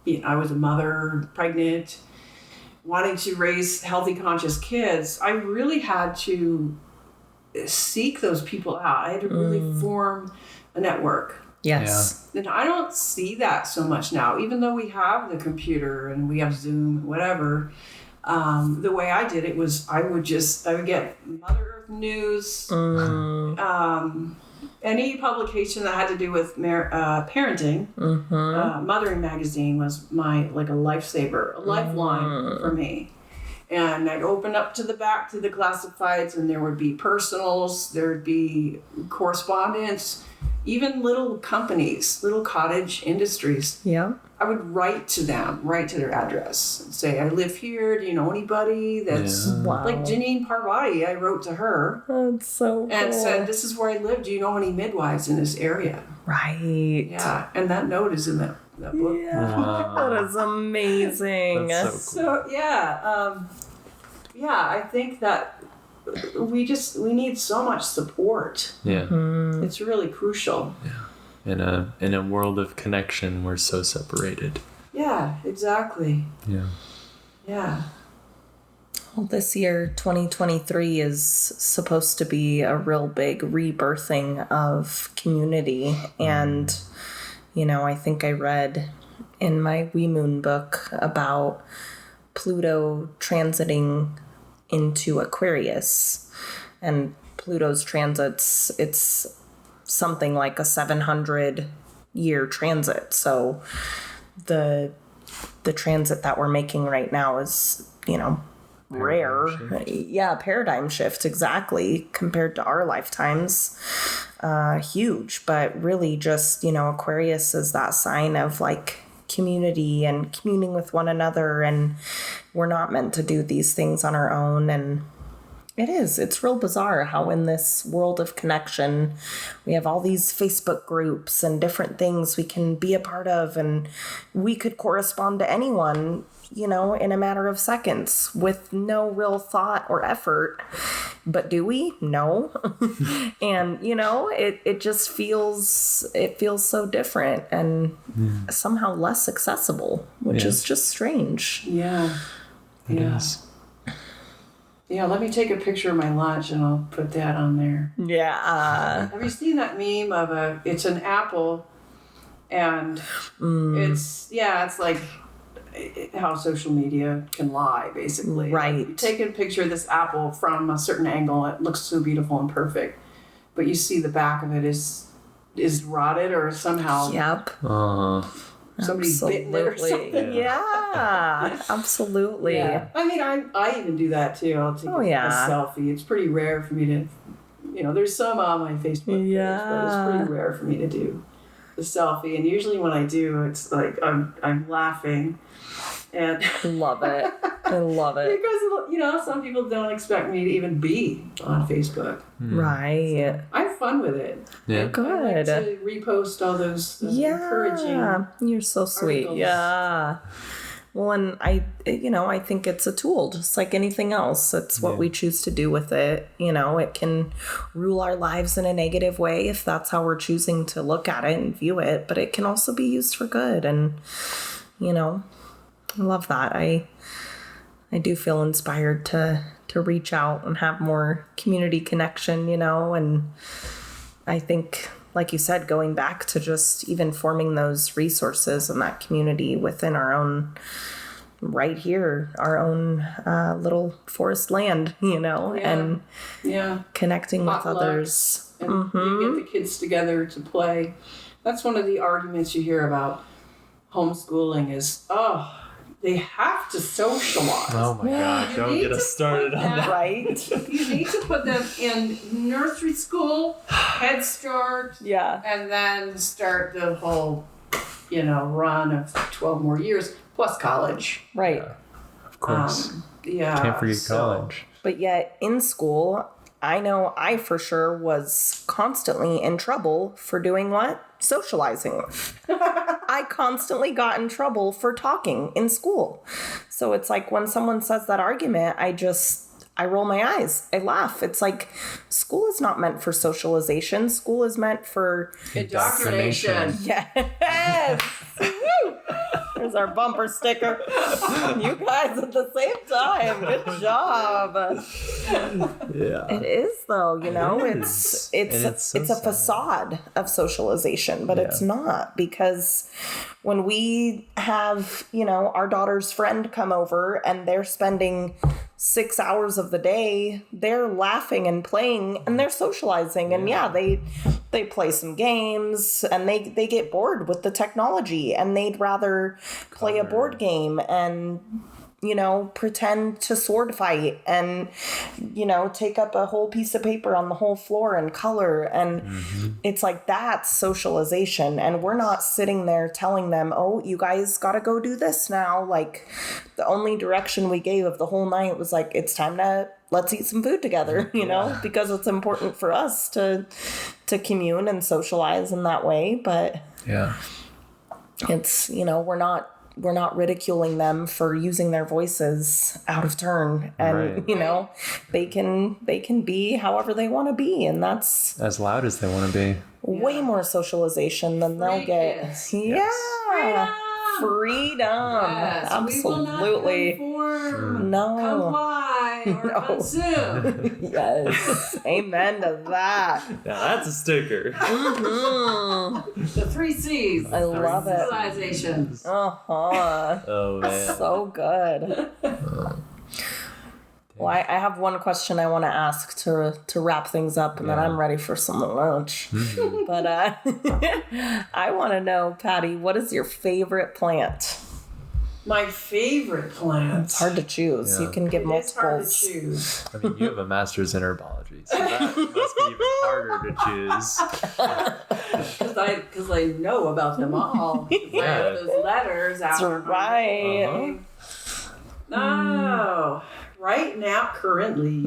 was a mother, pregnant, wanting to raise healthy, conscious kids. I really had to seek those people out. I had to really form a network. Yes. And I don't see that so much now, even though we have the computer and we have Zoom, whatever. The way I did it was I would get Mother Earth News, any publication that had to do with parenting. Mothering Magazine was my, a lifesaver, a lifeline for me. And I'd open up to the back to the classifieds, and there would be personals, there'd be correspondence, even little companies, little cottage industries. Yeah. I would write to their address and say, I live here. Do you know anybody that's like Janine Parvati? I wrote to her. That's so cool. And said, this is where I live. Do you know any midwives in this area? Right. Yeah. And that note is in that book. Yeah. Wow. That is amazing. That's so cool. I think that we need so much support. Yeah. Mm. It's really crucial. Yeah. In a world of connection, we're so separated. Yeah, exactly. Yeah. Yeah. Well, this year, 2023, is supposed to be a real big rebirthing of community. And, I think I read in my Wee Moon book about Pluto transiting into Aquarius. And Pluto's transits, it's something like a 700-year transit. So the transit that we're making right now is, rare. Yeah, paradigm shift, exactly, compared to our lifetimes. Huge, but really just, Aquarius is that sign of like community and communing with one another, and we're not meant to do these things on our own. And it's real bizarre how in this world of connection, we have all these Facebook groups and different things we can be a part of, and we could correspond to anyone, in a matter of seconds with no real thought or effort. But do we? No. And, it just feels so different and somehow less accessible, which is just strange. Yeah. It is. Yeah, let me take a picture of my lunch and I'll put that on there. Yeah. Have you seen that meme of it's an apple and it's like how social media can lie, basically. Right. Like, you take a picture of this apple from a certain angle, it looks so beautiful and perfect, but you see the back of it is rotted or somehow somebody's bitten it or something. Yeah, absolutely. Yeah. I mean, I even do that too. I'll take a selfie. It's pretty rare for me to, there's some on my Facebook page, but it's pretty rare for me to do the selfie. And usually when I do, it's like I'm laughing. And love it. I love it. Because, some people don't expect me to even be on Facebook. Right. So I have fun with it. Yeah. Good. I like to repost all those encouraging. You're so sweet. Articles. Yeah. Well, and I think it's a tool, just like anything else. It's what we choose to do with it. It can rule our lives in a negative way if that's how we're choosing to look at it and view it. But it can also be used for good. And, I love that. I do feel inspired to reach out and have more community connection, and I think, like you said, going back to just even forming those resources and that community within our own, right here, our own little forest land, and connecting with others. And you get the kids together to play. That's one of the arguments you hear about homeschooling is, they have to socialize. Oh my gosh, don't get us started on that. Right? You need to put them in nursery school, Head Start, and then start the whole, run of 12 more years, plus college. Right. Of course. Can't forget college. But yet, in school, I know I for sure was constantly in trouble for doing what? Socializing. I constantly got in trouble for talking in school. So it's like when someone says that argument, I roll my eyes. I laugh. It's like school is not meant for socialization. School is meant for indoctrination. Yes. Woo! There's our bumper sticker. You guys at the same time. Good job. Yeah. It is though, it's a facade of socialization, but it's not, because when we have, our daughter's friend come over and they're spending 6 hours of the day, they're laughing and playing and they're socializing. And they play some games and they get bored with the technology and they'd rather play a board game and pretend to sword fight and, take up a whole piece of paper on the whole floor and color. And it's like, that's socialization. And we're not sitting there telling them, oh, you guys got to go do this now. Like, the only direction we gave of the whole night was like, it's time to let's eat some food together, because it's important for us to commune and socialize in that way. But it's, we're not ridiculing them for using their voices out of turn, and they can be however they want to be, and that's as loud as they want to be. Way more socialization than they'll get. Freedom. Yes. Absolutely. We will not no. comply or consume. Yes. Amen to that. Now that's a sticker. The 3 C's. I love it. Civilization. Oh man. So good. Well, I have one question I want to ask to wrap things up, and then I'm ready for some lunch. But I want to know, Patti, what is your favorite plant? My favorite plant. It's hard to choose. You can give multiples. It's hard to choose. I mean, you have a master's in herbology, so that must be even harder to choose. Because I know about them all. I have those letters out. That's right. No. Right now, currently,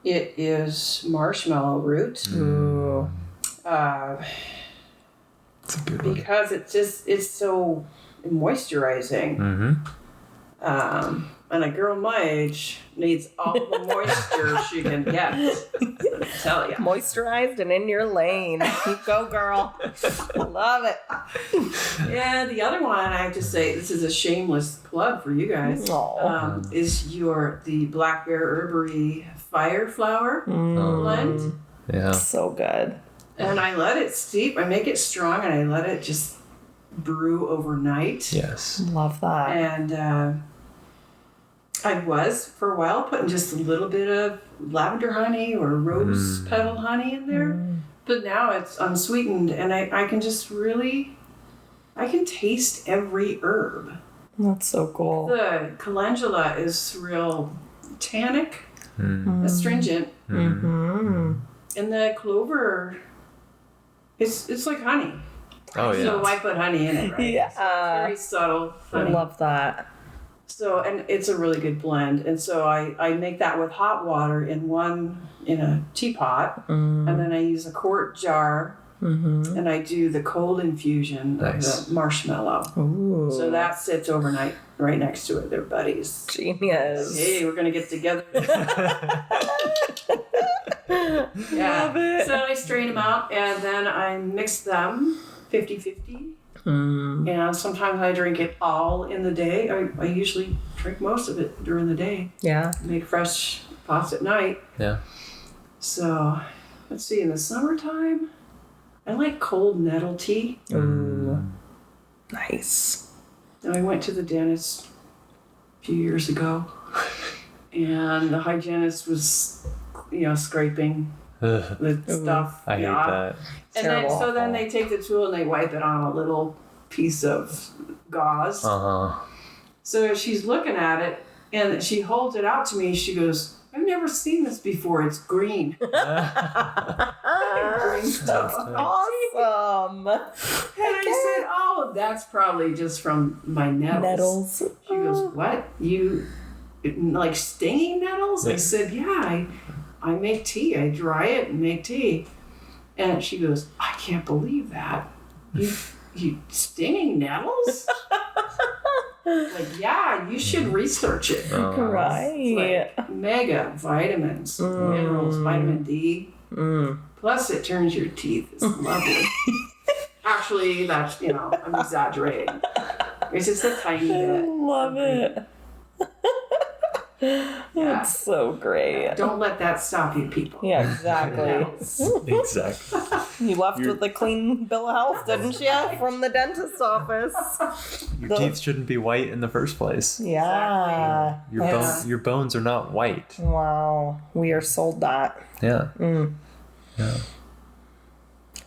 it is marshmallow root. Ooh. It's a good one. Because it's so moisturizing. And a girl my age needs all the moisture she can get. I tell you. Moisturized and in your lane. You go, girl. Love it. Yeah, the other one, I have to say, this is a shameless plug for you guys, is the Black Bear Herbary Fire Flower blend. Yeah. So good. And I let it steep. I make it strong, and I let it just brew overnight. Yes. Love that. And I was, for a while, putting just a little bit of lavender honey or rose petal honey in there. But now it's unsweetened, and I can just really, I can taste every herb. That's so cool. The calendula is real tannic, astringent. And the clover, it's like honey. Oh, yeah. So why put honey in it, right? Yeah. So it's very subtle honey. I love that. So, and it's a really good blend. And so I make that with hot water in a teapot. And then I use a quart jar. And I do the cold infusion of the marshmallow. Ooh. So that sits overnight right next to it. They're buddies. Genius. Hey, we're going to get together. Love it. So I strain them out, and then I mix them 50-50. And sometimes I drink it all in the day. I usually drink most of it during the day. Yeah. Make fresh pots at night. Yeah. So, let's see, in the summertime, I like cold nettle tea. Ooh. Nice. And I went to the dentist a few years ago, and the hygienist was, scraping the stuff. I hate that. And then they take the tool and they wipe it on a little piece of gauze. So she's looking at it, and she holds it out to me. She goes, I've never seen this before. It's green. Green stuff. Awesome. And I said, oh, that's probably just from my nettles. She goes, what? You like stinging nettles? I said, yeah, I make tea. I dry it and make tea. And she goes, I can't believe that. You stinging nettles? Like, yeah, you should research it. Right. It's like mega vitamins, minerals, vitamin D. Plus, it turns your teeth. It's lovely. Actually, that's, I'm exaggerating. It's just a tiny bit. Love it. That's so great. Don't let that stop you, people. Yeah, exactly. Exactly. You left with a clean bill of health, didn't you? From the dentist's office. Your teeth shouldn't be white in the first place. Yeah. Your bones are not white. Wow. We are sold that. Yeah. Yeah.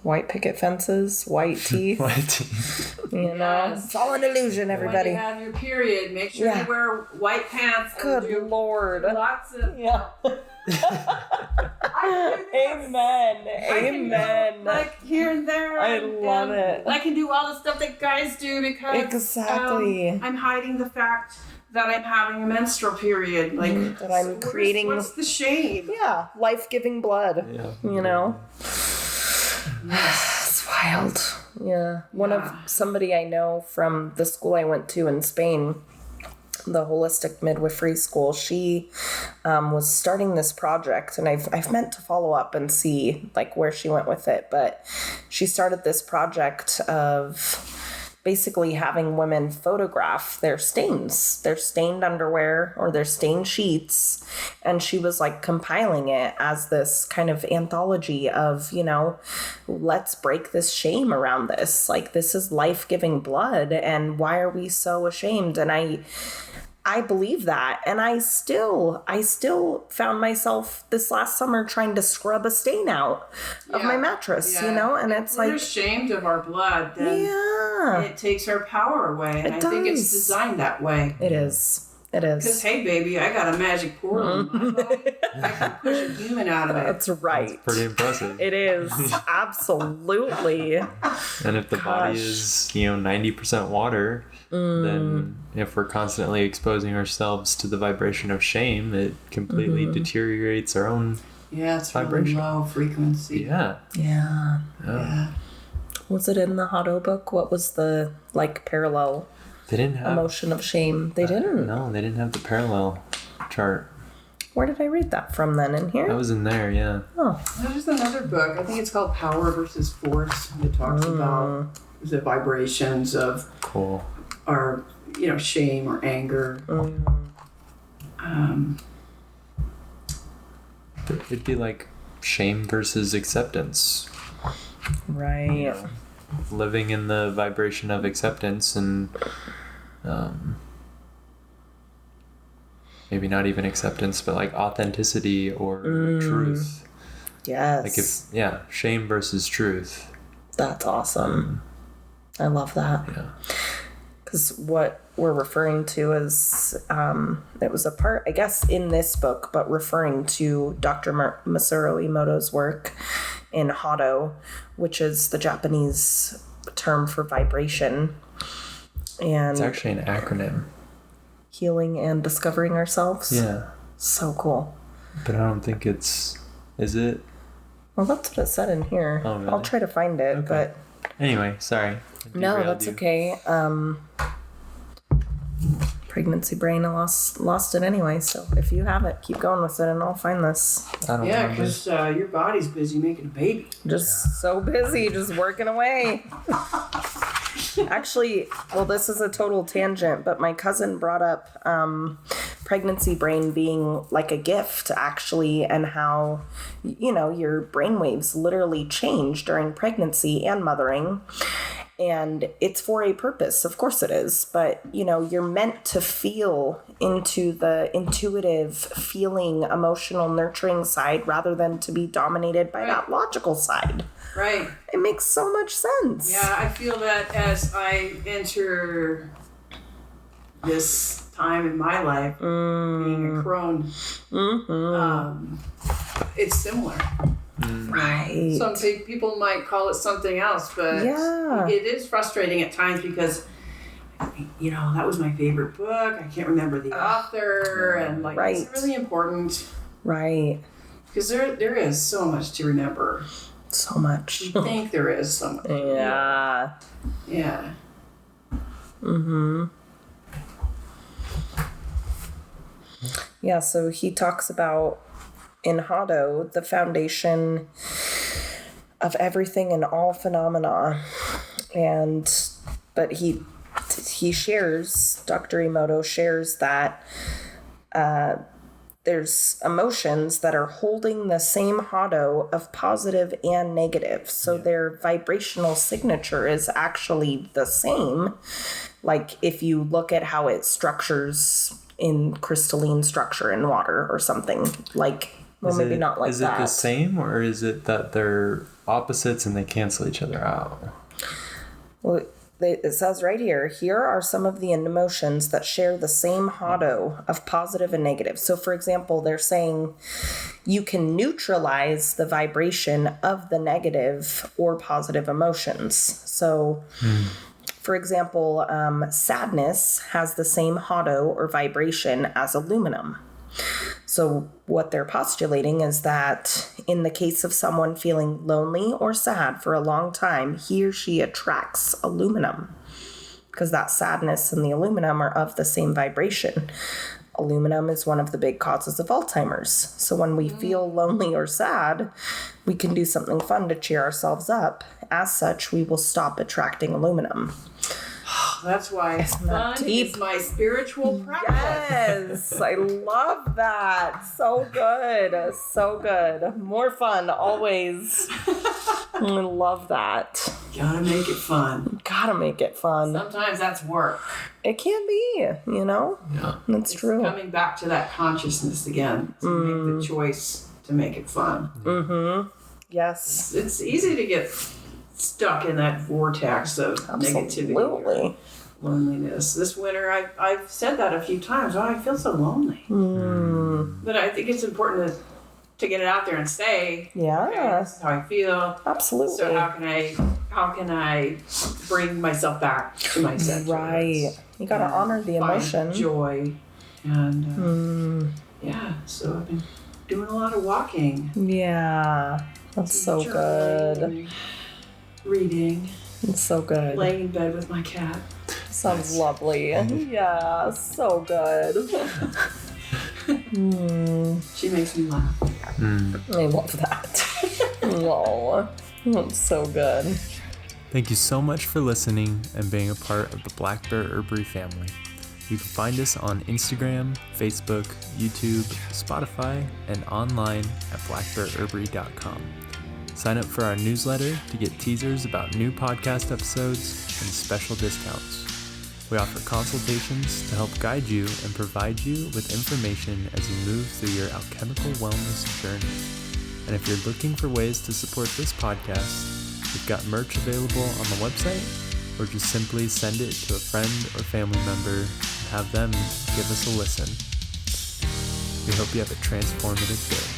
White picket fences, white teeth. White teeth. You know, it's all an illusion, everybody. When you have your period, make sure you wear white pants. Good and Lord. Lots of. Yeah. Amen. Amen. Like here and there. I love it. I can do all the stuff that guys do because exactly. I'm hiding the fact that I'm having a menstrual period. Like that I'm creating. What's the shame? Yeah, life-giving blood. Yeah. You know. Yes. It's wild. Yeah. One of somebody I know from the school I went to in Spain, the holistic midwifery school, she was starting this project, and I've meant to follow up and see like where she went with it, but she started this project of basically having women photograph their stains, their stained underwear or their stained sheets. And she was like compiling it as this kind of anthology of, you know, let's break this shame around this. Like, this is life-giving blood, and why are we so ashamed? And I believe that. And I still found myself this last summer trying to scrub a stain out of my mattress, you know? And it's we're like, ashamed of our blood, then it takes our power away. And I think it's designed that way. It is. It is. Because, hey, baby, I got a magic portal in my body. I can push a human out of it. That's right. That's pretty impressive. It is. Absolutely. And if the body is, 90% water, then if we're constantly exposing ourselves to the vibration of shame, it completely deteriorates our own it's vibration. Really low frequency. Yeah. Was it in the Hotto book? What was the parallel They didn't have emotion of shame? They didn't. No, they didn't have the parallel chart. Where did I read that from then? In here? That was in there, yeah. Oh. There's another book. I think it's called Power versus Force. It talks about the vibrations of our, shame or anger. It'd be like shame versus acceptance. Right. Living in the vibration of acceptance and maybe not even acceptance, but like authenticity or truth. Yes. Like shame versus truth. That's awesome. I love that. Yeah. Because what we're referring to is, it was a part, I guess, in this book, but referring to Dr. Masaru Emoto's work in Hotto, which is the Japanese term for vibration. And it's actually an acronym. Healing and discovering ourselves. Yeah. So cool. But I don't think is it? Well, that's what it said in here. Oh, really? I'll try to find it, but... Anyway, sorry. No, that's okay. Pregnancy brain, I lost it anyway, so if you have it, keep going with it and I'll find this. I don't know. Because your body's busy making a baby. Just so busy, just working away. Actually, well, this is a total tangent, but my cousin brought up pregnancy brain being like a gift, actually, and how, your brainwaves literally change during pregnancy and mothering. And it's for a purpose. Of course it is. But, you're meant to feel into the intuitive, feeling, emotional, nurturing side rather than to be dominated by that logical side. Right. It makes so much sense. Yeah, I feel that as I enter this time in my life, being a crone, it's similar. Right. Some people might call it something else, but it is frustrating at times because, that was my favorite book. I can't remember the author, and it's really important. Right. Because there is so much to remember. So much. You think there is so much. Yeah. Yeah. Yeah, so he talks about in Hotto the foundation of everything and all phenomena. But he shares, Dr. Emoto shares that there's emotions that are holding the same Hotto of positive and negative. So their vibrational signature is actually the same. Like if you look at how it structures in crystalline structure in water or something, like Well, maybe not like that. Is it the same, or is it that they're opposites and they cancel each other out? Well, it says right here are some of the emotions that share the same hado of positive and negative. So, for example, they're saying you can neutralize the vibration of the negative or positive emotions. So, for example, sadness has the same hado or vibration as aluminum. So what they're postulating is that in the case of someone feeling lonely or sad for a long time, he or she attracts aluminum because that sadness and the aluminum are of the same vibration. Aluminum is one of the big causes of Alzheimer's. So when we feel lonely or sad, we can do something fun to cheer ourselves up. As such, we will stop attracting aluminum. That's why fun is my spiritual practice. Yes, I love that. So good. So good. More fun, always. I love that. Gotta make it fun. Gotta make it fun. Sometimes that's work. It can be, you know? Yeah. That's true. Coming back to that consciousness again, to make the choice to make it fun. Mm-hmm. Yes. It's easy to get stuck in that vortex of negativity or loneliness. This winter, I've said that a few times. Oh, I feel so lonely. But I think it's important to get it out there and say, yeah, okay, this is how I feel. Absolutely. So how can I bring myself back to my senses? Right. You got to honor the emotion. Find joy. And yeah, so I've been doing a lot of walking. Yeah. That's so good. Reading. It's so good. Laying in bed with my cat. Sounds lovely. Yeah, so good. She makes me laugh. I love that. Oh, that's so good. Thank you so much for listening and being a part of the Black Bear Herbary family. You can find us on Instagram, Facebook, YouTube, Spotify, and online at blackbearherbary.com. Sign up for our newsletter to get teasers about new podcast episodes and special discounts. We offer consultations to help guide you and provide you with information as you move through your alchemical wellness journey. And if you're looking for ways to support this podcast, we've got merch available on the website, or just simply send it to a friend or family member and have them give us a listen. We hope you have a transformative day.